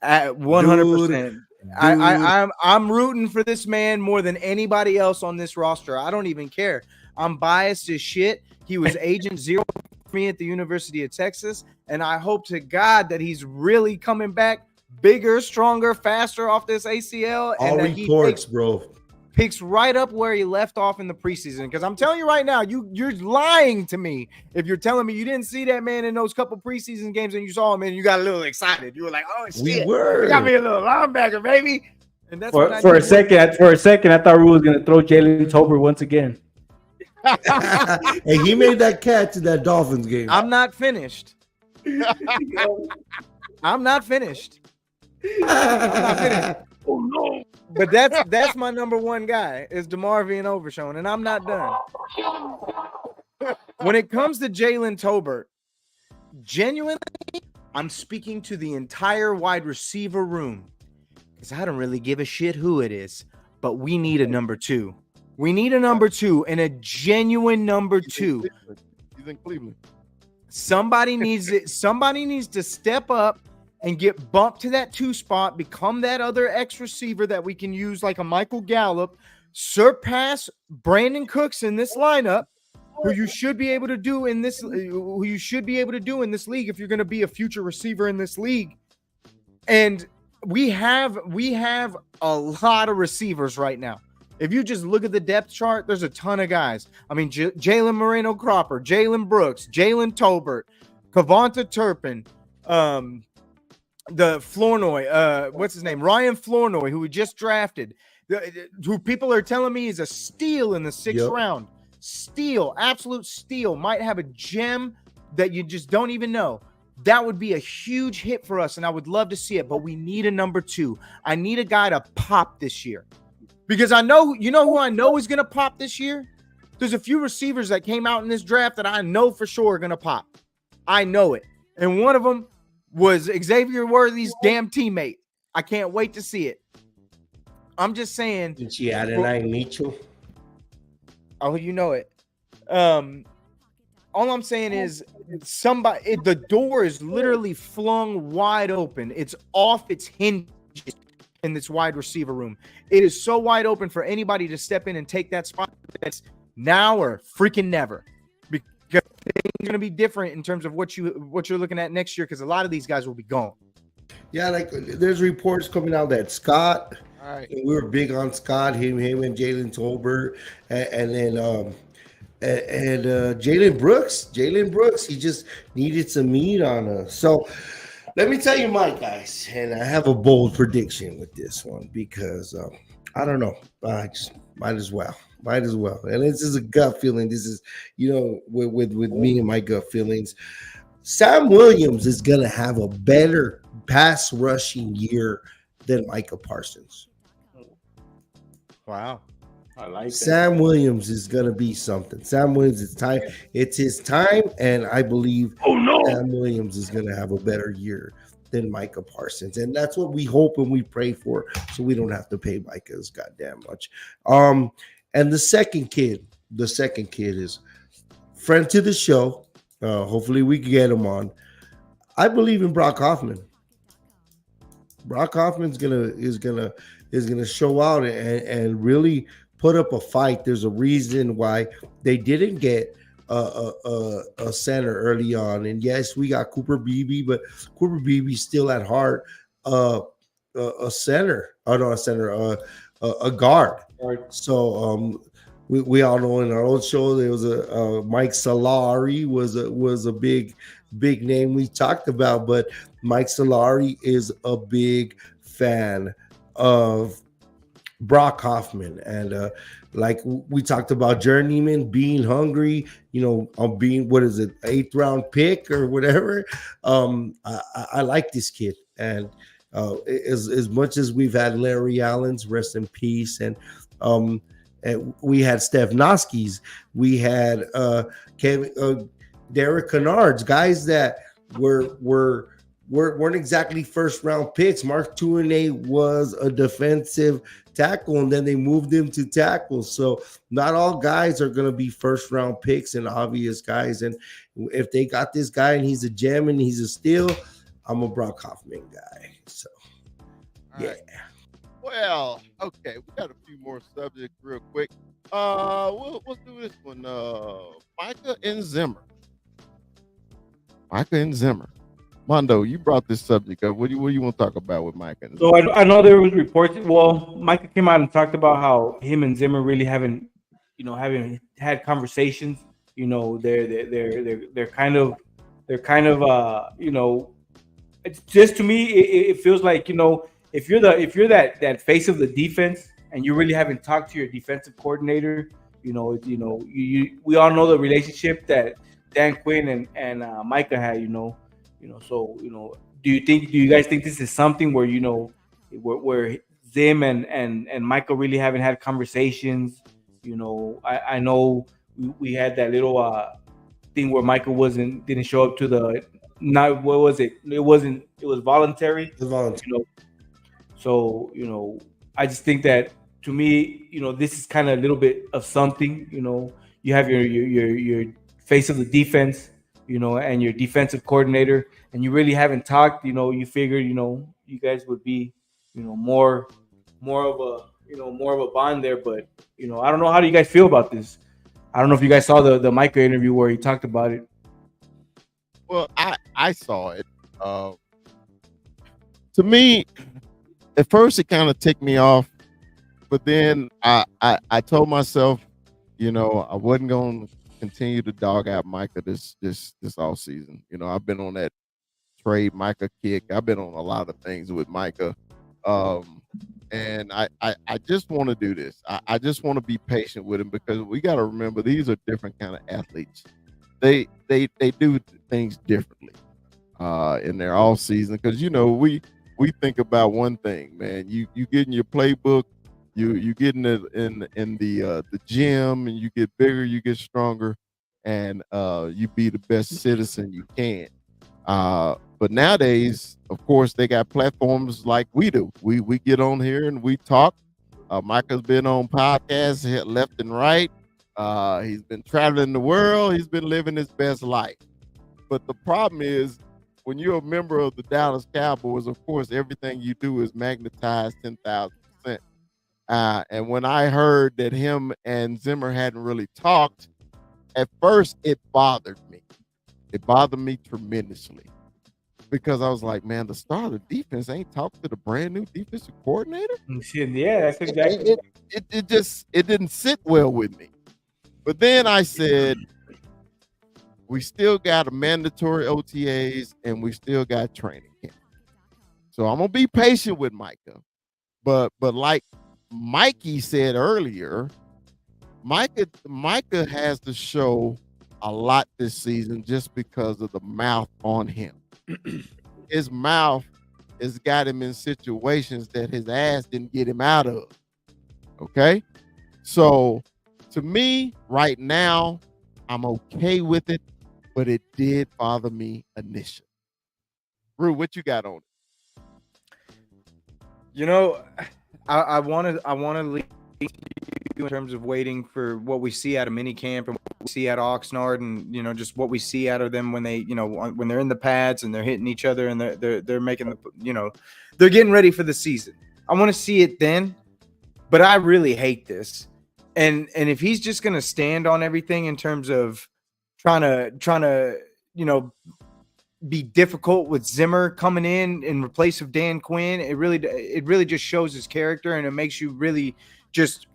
at 100%. I'm rooting for this man more than anybody else on this roster. I don't even care. I'm biased as shit. He was agent zero for me at the University of Texas, and I hope to God that he's really coming back bigger, stronger, faster off this ACL. All and that reports, he picks right up where he left off in the preseason. Because I'm telling you right now, you're lying to me if you're telling me you didn't see that man in those couple preseason games and you saw him and you got a little excited. You were like, "Oh shit, we got me a little linebacker, baby." And that's for a second. I thought Rue was gonna throw Jalen Tolbert once again. And he made that catch in that Dolphins game. I'm not finished. I'm not finished. Oh no! But that's my number one guy is DeMarvion Overshown, and I'm not done. When it comes to Jalen Tolbert, genuinely, I'm speaking to the entire wide receiver room because I don't really give a shit who it is, but we need a number two. We need a number two and a genuine number two. He's in Cleveland. Somebody needs it. Somebody needs to step up and get bumped to that 2 spot, become that other X receiver that we can use like a Michael Gallup, surpass Brandon Cooks in this lineup, who you should be able to do in this league if you're going to be a future receiver in this league. And we have a lot of receivers right now. If you just look at the depth chart, there's a ton of guys. I mean, Jalen Moreno-Cropper, Jalen Brooks, Jalen Tolbert, Kavonta Turpin, the Flournoy, what's his name? Ryan Flournoy, who we just drafted, who people are telling me is a steal in the 6th round. Steal, absolute steal. Might have a gem that you just don't even know. That would be a huge hit for us, and I would love to see it, but we need a number 2. I need a guy to pop this year. Because I know, you know who I know is going to pop this year? There's a few receivers that came out in this draft that I know for sure are going to pop. I know it. And one of them was Xavier Worthy's damn teammate. I can't wait to see it. I'm just saying. Did she add an Mitchell? Oh, you know it. All I'm saying is the door is literally flung wide open. It's off its hinges in this wide receiver room. It is so wide open for anybody to step in and take that spot. That's now or freaking never. Because things are going to be different in terms of what you're looking at next year, because a lot of these guys will be gone. Yeah, like there's reports coming out that Scott, right. We were big on Scott, him and Jalen Tolbert, and then Jalen Brooks, he just needed some meat on us. So let me tell you my guys, and I have a bold prediction with this one because I don't know. I just might as well. And this is a gut feeling. This is, with me and my gut feelings. Sam Williams is going to have a better pass rushing year than Micah Parsons. Wow. I like that. Sam Williams is going to be something. Sam Williams, it's his time, and I believe Sam Williams is going to have a better year than Micah Parsons. And that's what we hope and we pray for, so we don't have to pay Micah as goddamn much. And the second kid is friend to the show. Hopefully we can get him on. I believe in Brock Hoffman. Brock Hoffman is gonna show out and really put up a fight. There's a reason why they didn't get a center early on. And yes, we got Cooper Beebe, but Cooper Beebe still at heart a center. Oh no, a center, a guard. So we all know in our old show there was a Mike Solari was a big name we talked about, but Mike Solari is a big fan of Brock Hoffman, and like we talked about Journeyman being hungry, on being 8th round pick or whatever. I like this kid, and as much as we've had Larry Allen's, rest in peace, and we had Steph Noskis, we had Derek Kennard's, guys that weren't exactly first round picks. Mark Tuinei was a defensive tackle, and then they moved him to tackle. So not all guys are going to be first round picks and obvious guys. And if they got this guy and he's a gem and he's a steal, I'm a Brock Hoffman guy. So yeah. Well, okay, we got a few more subjects real quick. We'll do this one. Micah and Zimmer. Micah and Zimmer. Mondo, you brought this subject up. What do you want to talk about with Micah and So Zimmer? I know there was reports. Well, Micah came out and talked about how him and Zimmer really haven't had conversations. They're kind of it's just to me it feels like if you're that face of the defense and you really haven't talked to your defensive coordinator. We all know the relationship that Dan Quinn and Micah had. So do you guys think this is something where where Zim and Michael really haven't had conversations? I know we had that little thing where Michael didn't show up to the not what was it? It was voluntary. It's voluntary. So I just think that to me, this is kind of a little bit of something. You have your face of the defense, and your defensive coordinator, and you really haven't talked. You figured, you guys would be, more of a bond there. But I don't know. How do you guys feel about this? I don't know if you guys saw the Micah interview where he talked about it. Well, I saw it. To me, at first it kind of ticked me off, but then I told myself, I wasn't going to continue to dog out Micah this all season. I've been on that trade Micah kick. I've been on a lot of things with Micah, and I just want to do this. I just want to be patient with him because we got to remember these are different kind of athletes. They do things differently in their off season because we think about one thing, man. You get in your playbook, you get in the gym, and you get bigger, you get stronger, and you be the best citizen you can. But nowadays, of course, they got platforms like we do. We get on here and we talk. Micah's been on podcasts left and right. He's been traveling the world. He's been living his best life. But the problem is, when you're a member of the Dallas Cowboys, of course, everything you do is magnetized 10,000%. And when I heard that him and Zimmer hadn't really talked, at first it bothered me. It bothered me tremendously because I was like, man, the star of the defense ain't talked to the brand new defensive coordinator. Yeah, that's exactly. It didn't sit well with me. But then I said, we still got a mandatory OTAs and we still got training camp. So I'm gonna be patient with Micah. But like Mikey said earlier, Micah has to show a lot this season just because of the mouth on him. His mouth has got him in situations that his ass didn't get him out of. Okay? So to me, right now, I'm okay with it, but it did bother me initially. Rue, what you got on it? I want to leave in terms of waiting for what we see out of minicamp and what we see out of Oxnard, and just what we see out of them when they when they're in the pads and they're hitting each other and they're making they're getting ready for the season. I want to see it then, but I really hate this. And if he's just gonna stand on everything in terms of trying to be difficult with Zimmer coming in replace of Dan Quinn, it really just shows his character, and it makes you really just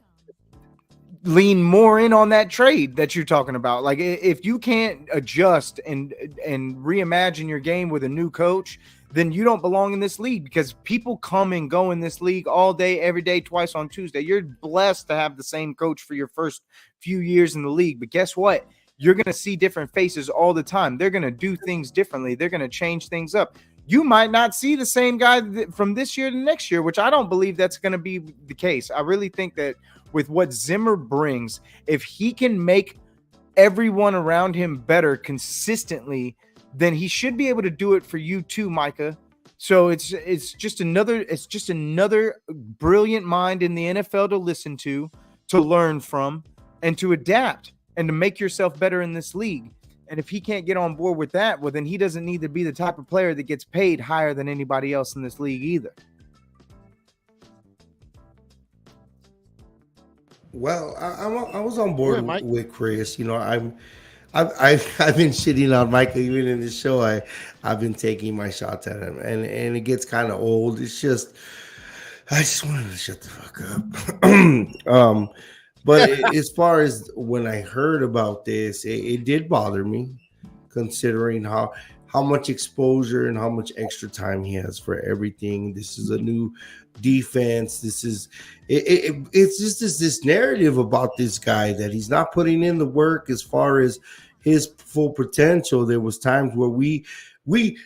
lean more in on that trade that you're talking about. Like, if you can't adjust and reimagine your game with a new coach, then you don't belong in this league, because people come and go in this league all day, every day, twice on Tuesday. You're blessed to have the same coach for your first few years in the league. But guess what? You're going to see different faces all the time. They're going to do things differently. They're going to change things up. You might not see the same guy from this year to next year, which I don't believe that's going to be the case. I really think that with what Zimmer brings, if he can make everyone around him better consistently, then he should be able to do it for you too, Micah. So it's just another brilliant mind in the NFL to listen to learn from, and to adapt and to make yourself better in this league. And if he can't get on board with that, well, then he doesn't need to be the type of player that gets paid higher than anybody else in this league either. Well, I was on board Mike. with Chris. You know, I've been shitting on Michael even in the show. I've been taking my shots at him, and it gets kind of old. It's just I just wanted to shut the fuck up. But as far as when I heard about this, it did bother me, considering how much exposure and how much extra time he has for everything. This is a new defense. This is it's just this narrative about this guy that he's not putting in the work as far as his full potential. There was times where we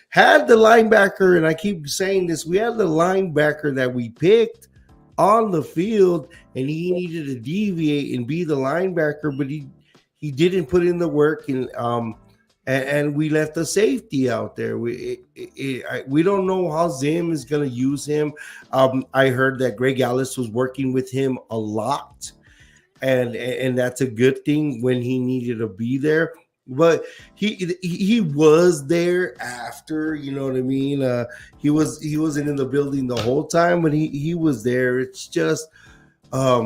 had the linebacker, and I keep saying this, we had the linebacker that we picked on the field, and he needed to deviate and be the linebacker, but he didn't put in the work, and we left the safety out there. We don't know how Zim is going to use him. I heard that Greg Ellis was working with him a lot, and that's a good thing when he needed to be there. But he was there after, you know what I mean. He wasn't in the building the whole time, but he was there. It's just it's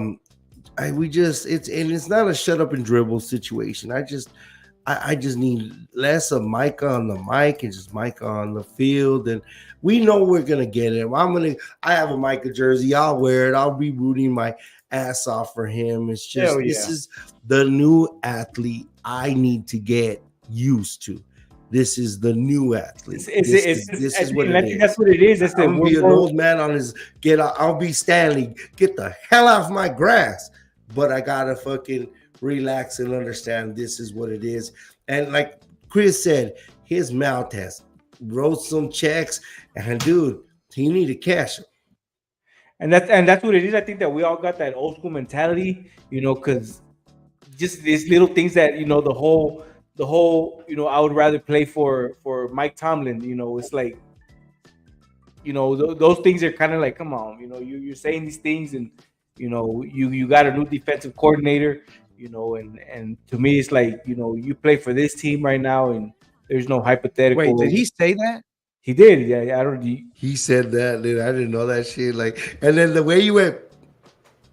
not a shut up and dribble situation. I just need less of Micah on the mic and just Micah on the field, and we know we're gonna get him. I have a Micah jersey. I'll wear it. I'll be rooting my ass off for him. It's just This is the new athlete I need to get used to. This is the new athlete. This is what it is. That's what it is. I'll be an old man on his I'll be Stanley. Get the hell off my grass. But I gotta fucking relax and understand this is what it is. And like Chris said, his mouth has wrote some checks, and dude, he need to cash them. And that's what it is. I think that we all got that old school mentality, because just these little things that the whole I would rather play for Mike Tomlin. It's like those things are kind of like, come on, you're saying these things, and you got a new defensive coordinator, and to me it's like you play for this team right now, and there's no hypothetical. Wait, did he say that? He did, yeah. I don't. He said that, dude. I didn't know that shit. Like, and then the way you went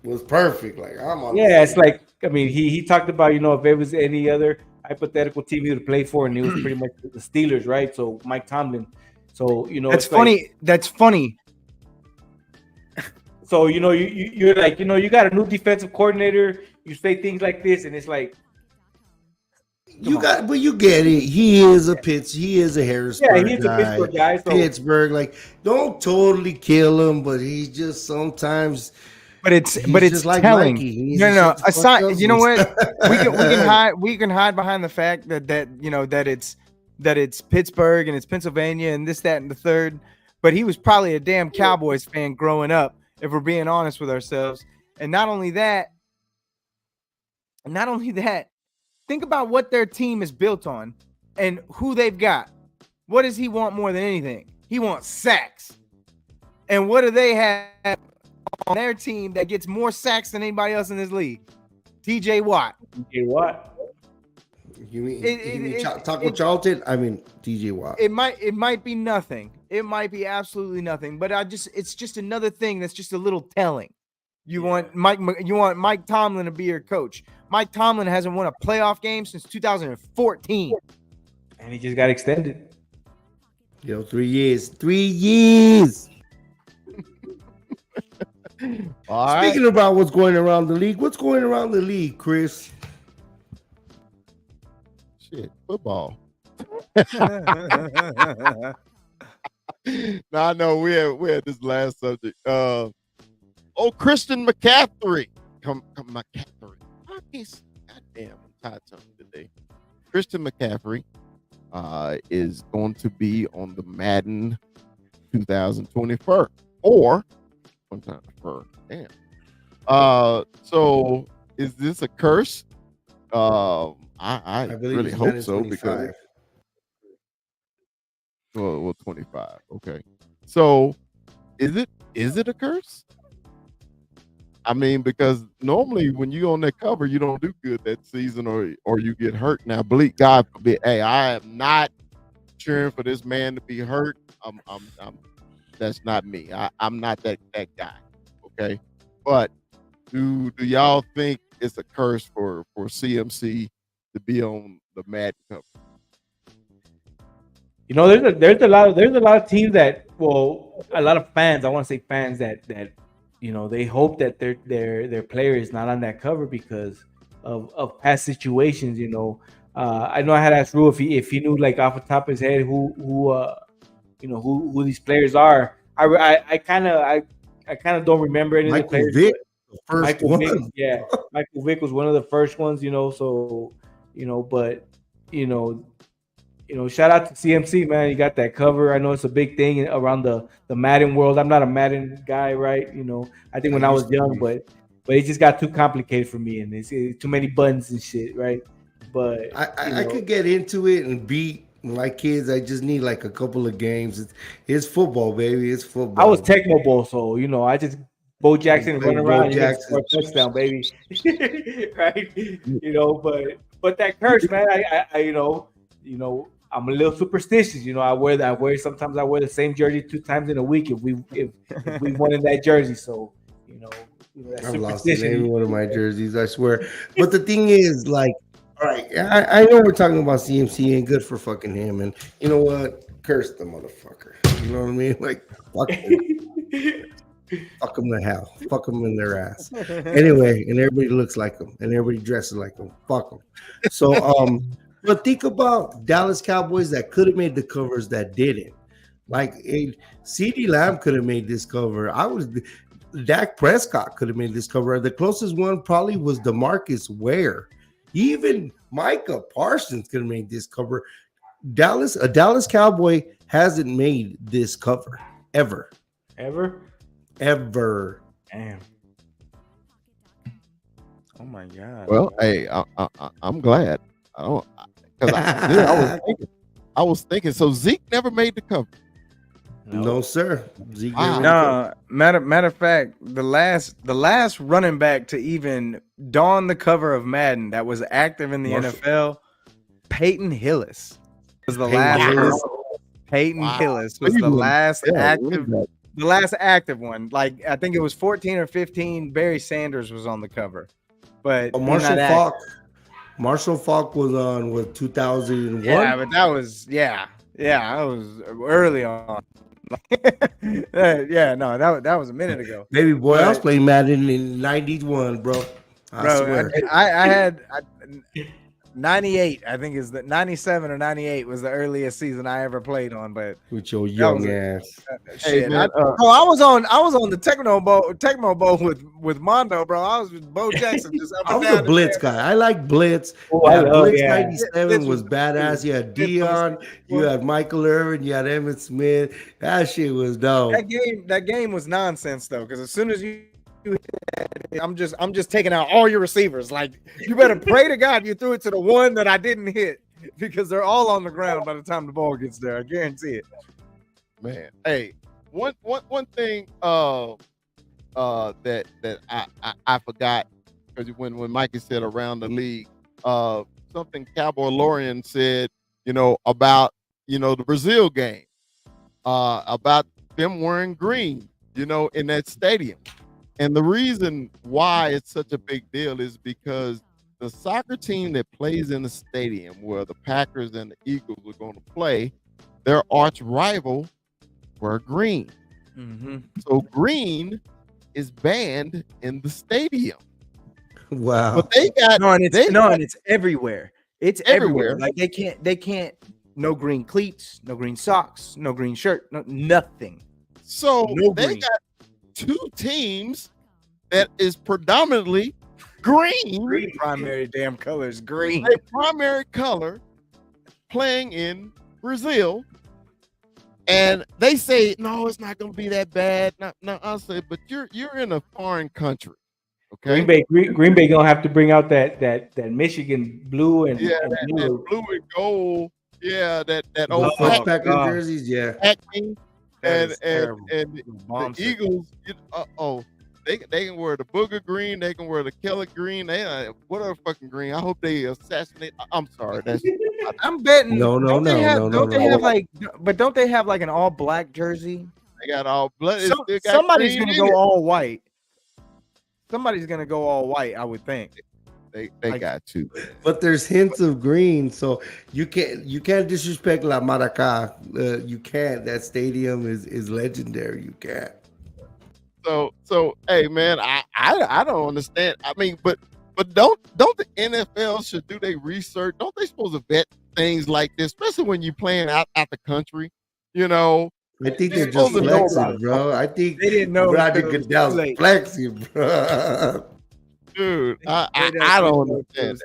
was perfect. Like, I'm on. Yeah, it's like, I mean, he talked about if it was any other hypothetical team he would play for, and it was pretty much the Steelers, right? So Mike Tomlin. So that's funny. Like, that's funny. So you're like, you got a new defensive coordinator. You say things like this, and it's like. But you get it. He is a Harrisburg guy. He's a Pittsburgh guy. So. Pittsburgh, like, don't totally kill him, but he's just sometimes. But it's just like telling. No. Aside, you know what? We can hide behind the fact that it's Pittsburgh and it's Pennsylvania and this, that, and the third. But he was probably a damn Cowboys fan growing up, if we're being honest with ourselves. And not only that. Think about what their team is built on and who they've got. What does he want more than anything? He wants sacks. And what do they have on their team that gets more sacks than anybody else in this league? TJ Watt. TJ Watt. You mean Taco Charlton? I mean TJ Watt. It might be nothing. It might be absolutely nothing. But it's just another thing that's just a little telling. You want Mike Tomlin to be your coach. Mike Tomlin hasn't won a playoff game since 2014. And he just got extended. 3 years. 3 years. Speaking about what's going around the league, Chris? Shit, football. No, I know we had this last subject. Christian McCaffrey. McCaffrey. Goddamn, I'm tired of today. Christian McCaffrey is going to be on the Madden 2024 or sometime for damn. So is this a curse? I really hope so, because 25. Okay. So is it a curse? I mean, because normally when you on that cover, you don't do good that season, or you get hurt. Now, God forbid. Hey, I am not cheering for this man to be hurt. That's not me. I'm not that guy. Okay, but do y'all think it's a curse for CMC to be on the Madden cover? You know, there's a lot of teams that, well, a lot of fans. I want to say fans that you know, they hope that their player is not on that cover because of past situations. You know, I know I had asked Rue if he knew, like, off the top of his head who you know, who these players are. I kind of don't remember any of the players. Vick, the first Michael one. Vick, yeah, Michael Vick was one of the first ones. You know, so you know, but you know, shout out to CMC, man. You got that cover. I know it's a big thing around the Madden world. I'm not a Madden guy, right? You know, I think when I was young, but it just got too complicated for me, and it's too many buttons and shit, right? But I could get into it and beat my kids. I just need like a couple of games. It's football, baby. It's football. I was Tecmo Bowl, so you know, I just Bo Jackson running around, you get a touchdown, baby. Right? You know, but that curse, man. I you know. I'm a little superstitious, you know. Sometimes I wear the same jersey 2 times in a week if we won in that jersey. So, you know I've lost in every one of my jerseys, I swear. But the thing is, like, all right, I know we're talking about CMC ain't good for fucking him, and you know what? Curse the motherfucker. You know what I mean? Like, fuck him. Fuck them to hell. Fuck them in their ass. Anyway, and everybody looks like them, and everybody dresses like them. Fuck them. So, but think about Dallas Cowboys that could have made the covers that didn't. Like CeeDee Lamb could have made this cover. Dak Prescott could have made this cover. The closest one probably was DeMarcus Ware. Even Micah Parsons could have made this cover. A Dallas Cowboy hasn't made this cover ever. Ever. Damn. Oh my God. Well, hey, I'm glad. I was thinking. So Zeke never made the cover. No, sir. Zeke no. Matter of fact, the last running back to even don the cover of Madden that was active in the NFL, Peyton Hillis was the last. Peyton Hillis was the last active. The last active one. Like, I think it was 14 or 15. Barry Sanders was on the cover, but Marshall Faulk was on with 2001. Yeah, but that was I was early on. That was a minute ago. Baby boy, I was playing Madden in 91, bro. I swear. I had 98, I think is the 97 or 98 was the earliest season I ever played on, but with your young ass. Shit. I was on the Tecmo Bowl with Mondo, bro. I was with Bo Jackson. Just up I and was down a Blitz guy. I like Blitz. Blitz 97 was badass. You had Dion, you had Michael Irvin, you had Emmitt Smith. That shit was dope. That game was nonsense though, because as soon as you I'm just taking out all your receivers. Like, you better pray to God you threw it to the one that I didn't hit, because they're all on the ground by the time the ball gets there. I guarantee it. Man, hey, one thing that I forgot, because when Mikey said around the league, something Cowboy Lorian said, about the Brazil game, about them wearing green, in that stadium. And the reason why it's such a big deal is because the soccer team that plays in the stadium where the Packers and the Eagles are going to play, their arch rival were green. Mm-hmm. So green is banned in the stadium. Wow. But they got and it's everywhere. It's everywhere. Like they can't no green cleats, no green socks, no green shirt, nothing. So they got 2 teams that is predominantly green. Primary damn color is green. A primary color playing in Brazil. And they say, no, it's not going to be that bad. No, I'll say, but you're in a foreign country. Okay. Green Bay gonna have to bring out that Michigan blue and that blue and gold. Yeah, that old Packer jerseys. Yeah. And the Eagles, they can wear the booger green, they can wear the Keller green, whatever fucking green. I hope they assassinate. I'm sorry, I'm betting. No. Don't they have like an all black jersey? They got all blood. Somebody's gonna go all white. somebody's gonna go all white. I would think. They got to. But there's hints of green, so you can't disrespect La Maraca. You can't. That stadium is legendary. You can't. So hey man, I don't understand. I mean, but don't the NFL should do their research? Don't they supposed to vet things like this, especially when you playing out the country? You know, I think they're just flexing, bro. I think they didn't know Roger Goodell's flexing, bro. Dude, I don't understand.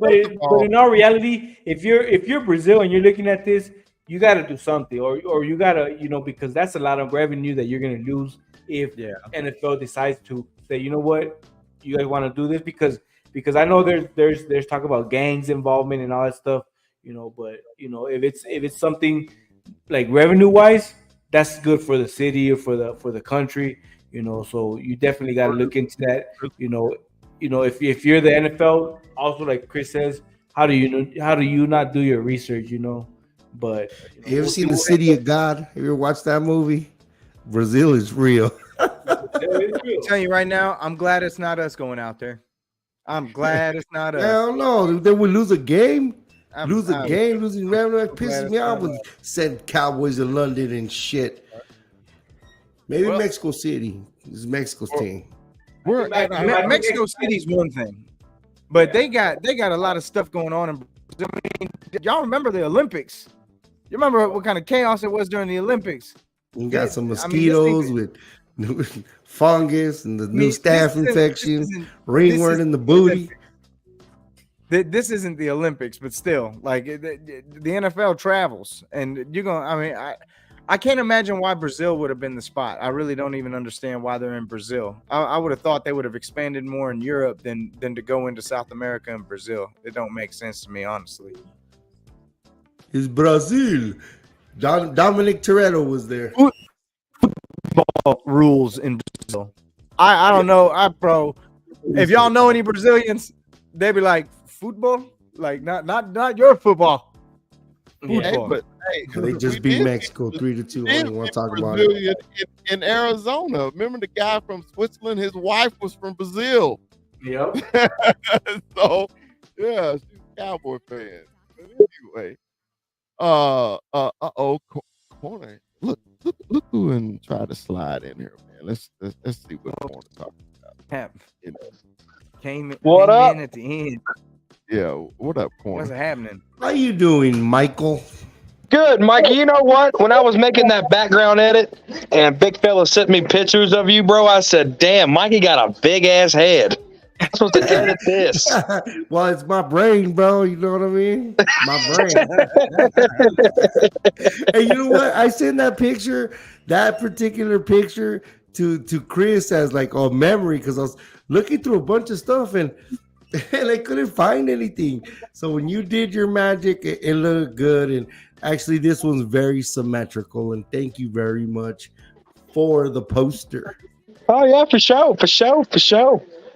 But in all reality, if you're Brazil and you're looking at this, you got to do something, or you got to, because that's a lot of revenue that you're going to lose if NFL decides to say, you know what, you guys want to do this because I know there's talk about gangs involvement and all that stuff, but if it's something like revenue wise, that's good for the city or for the country. So you definitely got to look into that. If you're the NFL, also like Chris says, how do you not do your research? But you ever seen The City of God? Have you ever watched that movie? Brazil is real. I'm telling you right now, I'm glad it's not us going out there. I'm glad it's not us. Hell no, they would lose a game. Losing revenue, that pisses me off. With send Cowboys to London and shit. Maybe Mexico City is Mexico's team. Mexico City's one thing, but they got a lot of stuff going on. I mean, y'all remember the Olympics? You remember what kind of chaos it was during the Olympics? You got some mosquitoes with fungus and the new staph infection, ringworm in the booty. This isn't the Olympics, but still, like the NFL travels, and you're gonna. I mean, I can't imagine why Brazil would have been the spot. I really don't even understand why they're in Brazil. I would have thought they would have expanded more in Europe than to go into South America and Brazil. It don't make sense to me, honestly. It's Brazil. Dominic Toretto was there. Football rules in Brazil. I don't know. Bro, if y'all know any Brazilians, they be like, football? Like not your football. They just beat Mexico 3-2. I don't want to talk about it. In Arizona, remember the guy from Switzerland? His wife was from Brazil. Yep. So yeah, she's a Cowboy fan. But anyway, corner. Look who and try to slide in here, man. Let's see what I want to talk about. Came up? in at the end. Yeah, what up, corner? What's happening? How you doing, Michael? Good, Mikey. You know what? When I was making that background edit and big fella sent me pictures of you, bro, I said, damn, Mikey got a big ass head. I'm supposed to edit this. Well, it's my brain, bro. You know what I mean? My brain. Hey, you know what? I sent that particular picture to Chris as like a memory because I was looking through a bunch of stuff and I couldn't find anything. So when you did your magic, it looked good. And actually, this one's very symmetrical. And thank you very much for the poster. Oh, yeah, for sure.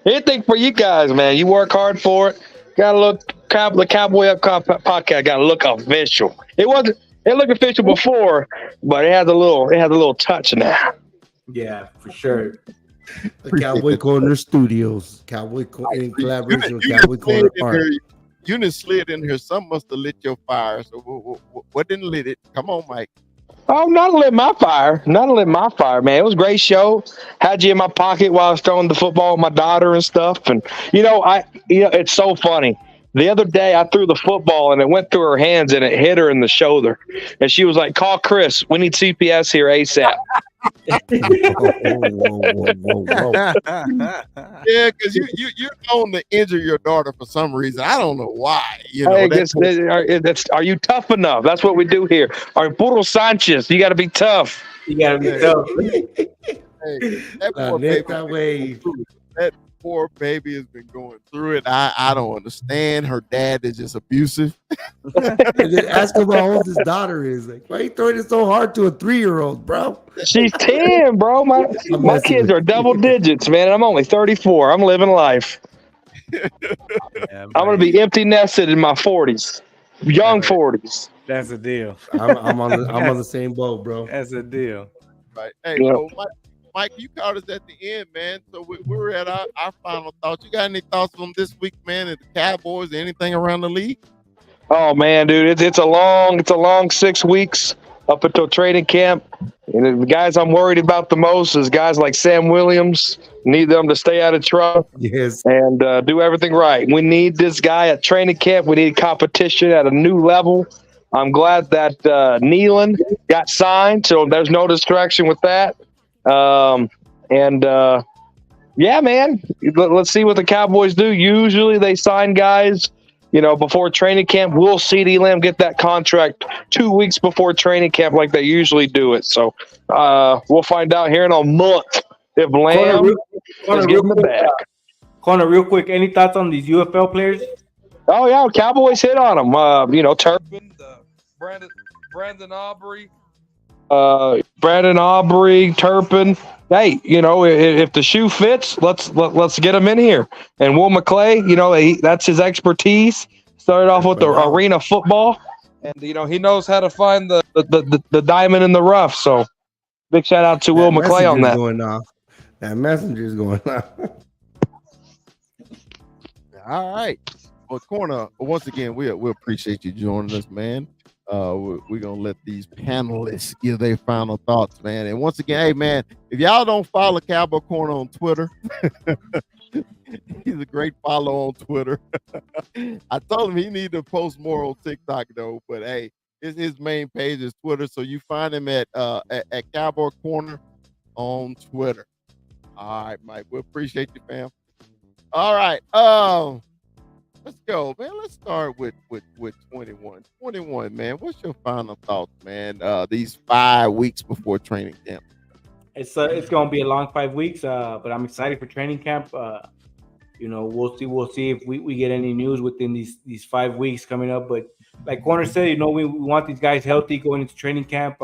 Anything for you guys, man. You work hard for it. Got to look, the Cowboy Up podcast got to look official. It looked official before, but it has a little touch now. Yeah, for sure. The Cowboy Corner Studios, in collaboration with Cowboy Corner Art. You done slid in here. Some must have lit your fire. So what didn't lit it? Come on, Mike. Oh, not lit my fire, man. It was a great show. Had you in my pocket while I was throwing the football with my daughter and stuff. And it's so funny. The other day I threw the football and it went through her hands and it hit her in the shoulder. And she was like, "Call Chris. We need CPS here ASAP." Whoa. Yeah, because you're known to injure your daughter for some reason. I don't know why. Are you tough enough? That's what we do here. Arturo Sanchez, you got to be tough. You got to be tough. That poor baby has been going through it. I don't understand. Her dad is just abusive. Ask him how old his daughter is. Like, why are you throwing it so hard to a 3-year-old, bro? She's 10, bro. My kids are double digits, man. And I'm only 34. I'm living life. I'm gonna be empty nested in my 40s, young 40s. That's a deal. I'm on the same boat, bro. That's a deal. Right. Hey, so Mike, you caught us at the end, man. So we're at our final thoughts. You got any thoughts on this week, man, and the Cowboys, anything around the league? Oh man, dude, it's a long 6 weeks up until training camp. And the guys I'm worried about the most is guys like Sam Williams. Need them to stay out of trouble. Yes. And do everything right. We need this guy at training camp. We need competition at a new level. I'm glad that Nealon got signed, so there's no distraction with that. Yeah, man, let's see what the Cowboys do. Usually they sign guys, before training camp. Will CeeDee Lamb get that contract 2 weeks before training camp like they usually do it? So we'll find out here in a month if Lamb is getting the bag. Connor, real quick, any thoughts on these UFL players? Oh, yeah, Cowboys hit on them. Turpin, Brandon Aubrey. Turpin. Hey, if the shoe fits, let's get him in here. And Will McClay, that's his expertise. Started off with the arena football, and he knows how to find the diamond in the rough. So, big shout out to Will McClay on that. Going off. That messenger's going off. All right. Well, Corner, once again, we appreciate you joining us, man. We're going to let these panelists give their final thoughts, man. And once again, hey, man, if y'all don't follow Cowboy Corner on Twitter, he's a great follow on Twitter. I told him he need to post more on TikTok, though. But, hey, his main page is Twitter. So you find him at Cowboy Corner on Twitter. All right, Mike. We appreciate you, fam. All right. Let's go, man. Let's start with 21. 21, man. What's your final thoughts, man? These 5 weeks before training camp. It's going to be a long 5 weeks, but I'm excited for training camp. We'll see if we get any news within these 5 weeks coming up. But like Corner said, we want these guys healthy going into training camp.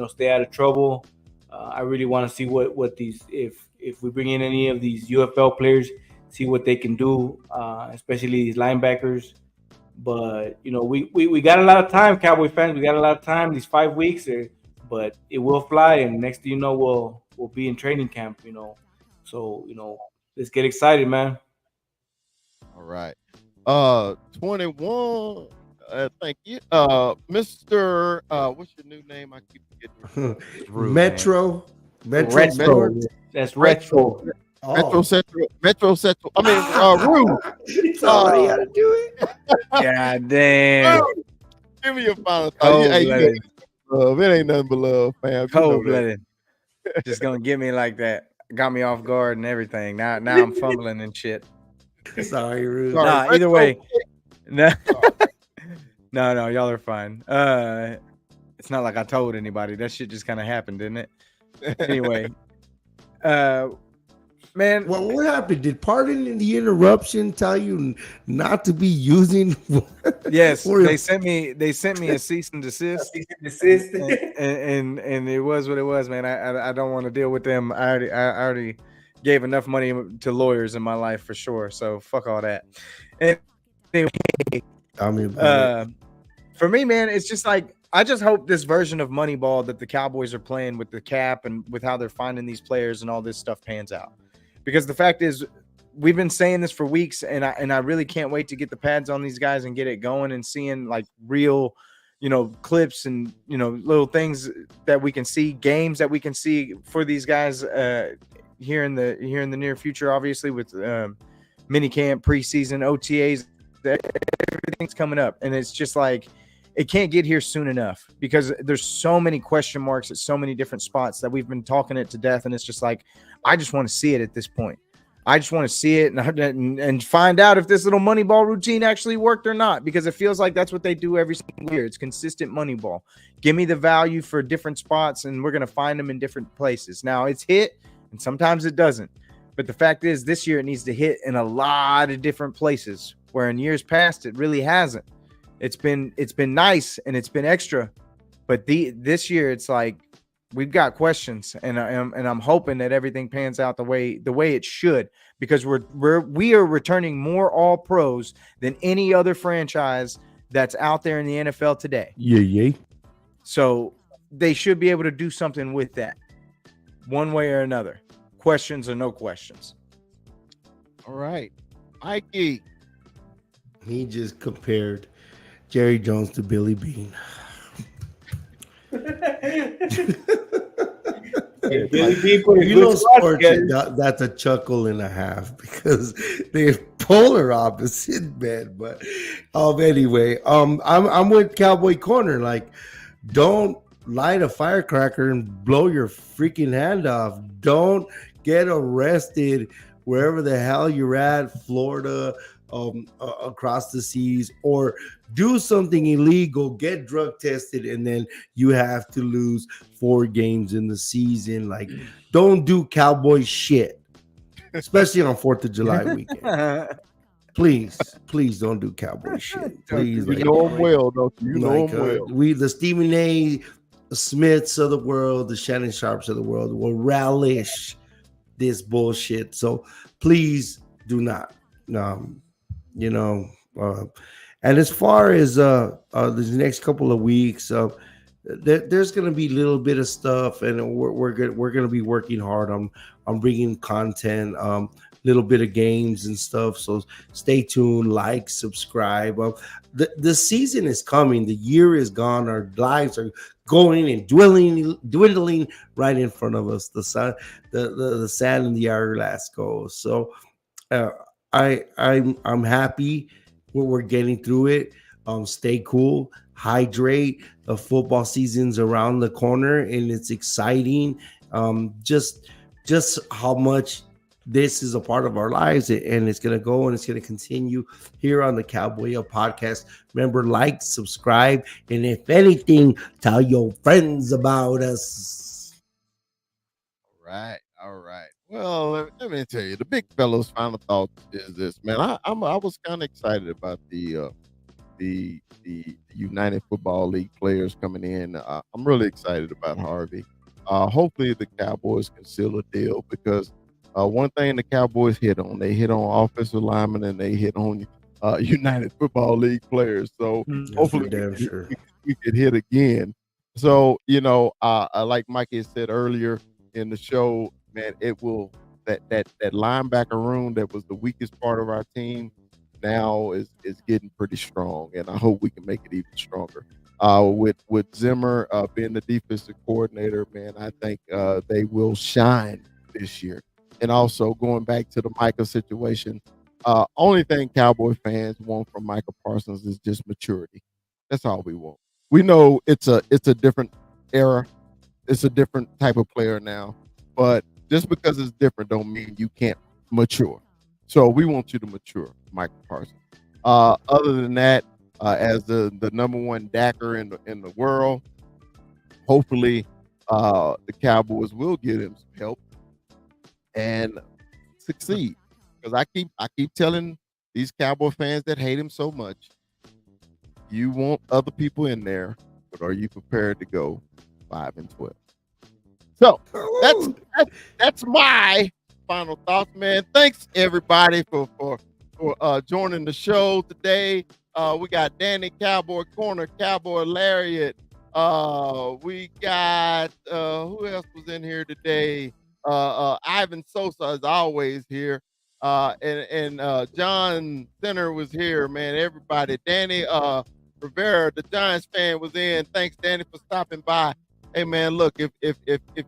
Stay out of trouble. I really want to see what these if we bring in any of these UFL players. See what they can do, especially these linebackers. But we got a lot of time, Cowboy fans. We got a lot of time these 5 weeks, but it will fly. And next thing you know, we'll be in training camp. So let's get excited, man. All right, 21. Thank you, Mr. What's your new name? I keep forgetting. Metro. That's retro. Metro Central. I mean, Rue. It's already how to do it. God damn. Give me your final thought. Hey, love. It ain't nothing but love, fam. Cold-blooded. Just gonna get me like that. Got me off guard and everything. Now I'm fumbling and shit. Sorry, Rue. Nah, either way. No, y'all are fine. It's not like I told anybody. That shit just kind of happened, didn't it? Anyway. Man, well, what happened? Did Pardon in the Interruption tell you not to be using? Yes, they sent me a cease and desist. And it was what it was, man. I don't want to deal with them. I already gave enough money to lawyers in my life for sure. So fuck all that. And anyway, for me, man, it's just like I just hope this version of Moneyball that the Cowboys are playing with the cap and with how they're finding these players and all this stuff pans out. Because the fact is, we've been saying this for weeks, and I really can't wait to get the pads on these guys and get it going and seeing like real, clips and little things that we can see, games that we can see for these guys here in the near future. Obviously, with minicamp, preseason, OTAs, everything's coming up, and it's just like it can't get here soon enough because there's so many question marks at so many different spots that we've been talking it to death, and it's just like. I just want to see it at this point. I just want to see it and find out if this little Moneyball routine actually worked or not, because it feels like that's what they do every single year. It's consistent Moneyball. Give me the value for different spots, and we're going to find them in different places. Now, it's hit, and sometimes it doesn't. But the fact is, this year it needs to hit in a lot of different places, where in years past it really hasn't. It's been nice, and it's been extra. But this year, it's like, we've got questions, and I'm hoping that everything pans out the way it should, because we are returning more All Pros than any other franchise that's out there in the NFL today. Yeah. So they should be able to do something with that. one way or another. Questions or no questions. All right. Mikey. He just compared Jerry Jones to Billy Bean. That's a chuckle and a half because they're polar opposite, man. But anyway, I'm with Cowboy Corner. Like, don't light a firecracker and blow your freaking hand off. Don't get arrested wherever the hell you're at, Florida, across the seas, or do something illegal, get drug tested, and then you have to lose 4 games in the season. Like, don't do cowboy shit, especially on 4th of July weekend. Please don't do cowboy shit. Please, you know them well, don't you? You know them well. We, the Stephen A. Smiths of the world, the Shannon Sharps of the world, will relish this bullshit. So please do not. And as far as the next couple of weeks, there's going to be a little bit of stuff, and we're going to be working hard on bringing content, little bit of games and stuff. So stay tuned, like, subscribe. The season is coming. The year is gone. Our lives are going and dwindling right in front of us. The sun, the sand and the hourglass goes. So I'm happy we're getting through it. Stay cool, hydrate. The football season's around the corner, and it's exciting. Just how much this is a part of our lives, and it's going to go and it's going to continue here on the Cowboy Up podcast. Remember, like, subscribe, and if anything, tell your friends about us. All right. Well, let me tell you, the big fellow's final thought is this, man. I was kind of excited about the United Football League players coming in. I'm really excited about Harvey. Hopefully the Cowboys can seal a deal, because one thing the Cowboys hit on offensive linemen, and they hit on United Football League players. So hopefully we could hit again. So, like Mikey said earlier in the show, man, it will that linebacker room that was the weakest part of our team now is getting pretty strong, and I hope we can make it even stronger. With Zimmer being the defensive coordinator, man, I think they will shine this year. And also going back to the Micah situation, only thing Cowboy fans want from Micah Parsons is just maturity. That's all we want. We know it's a different era. It's a different type of player now, but just because it's different don't mean you can't mature. So we want you to mature, Michael Parsons. Other than that, as the number one Dacker in the world, hopefully the Cowboys will give him some help and succeed. Because I keep telling these Cowboy fans that hate him so much, you want other people in there, but are you prepared to go 5-12? So that's my final thoughts, man. Thanks everybody for joining the show today. We got Danny Cowboy Corner, Cowboy Lariat. We got who else was in here today? Ivan Sosa is always here. And John Center was here, man. Everybody. Danny Rivera, the Giants fan, was in. Thanks, Danny, for stopping by. Hey, man, look, if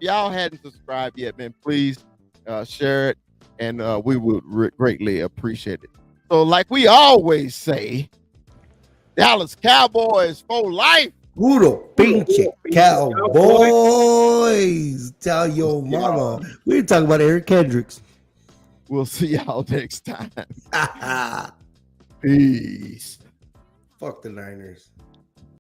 y'all hadn't subscribed yet, man, please share it, and we would greatly appreciate it. So, like we always say, Dallas Cowboys for life. Puro pinche Cowboys. Tell your mama. We're talking about Eric Kendricks. We'll see y'all next time. Peace. Fuck the Niners.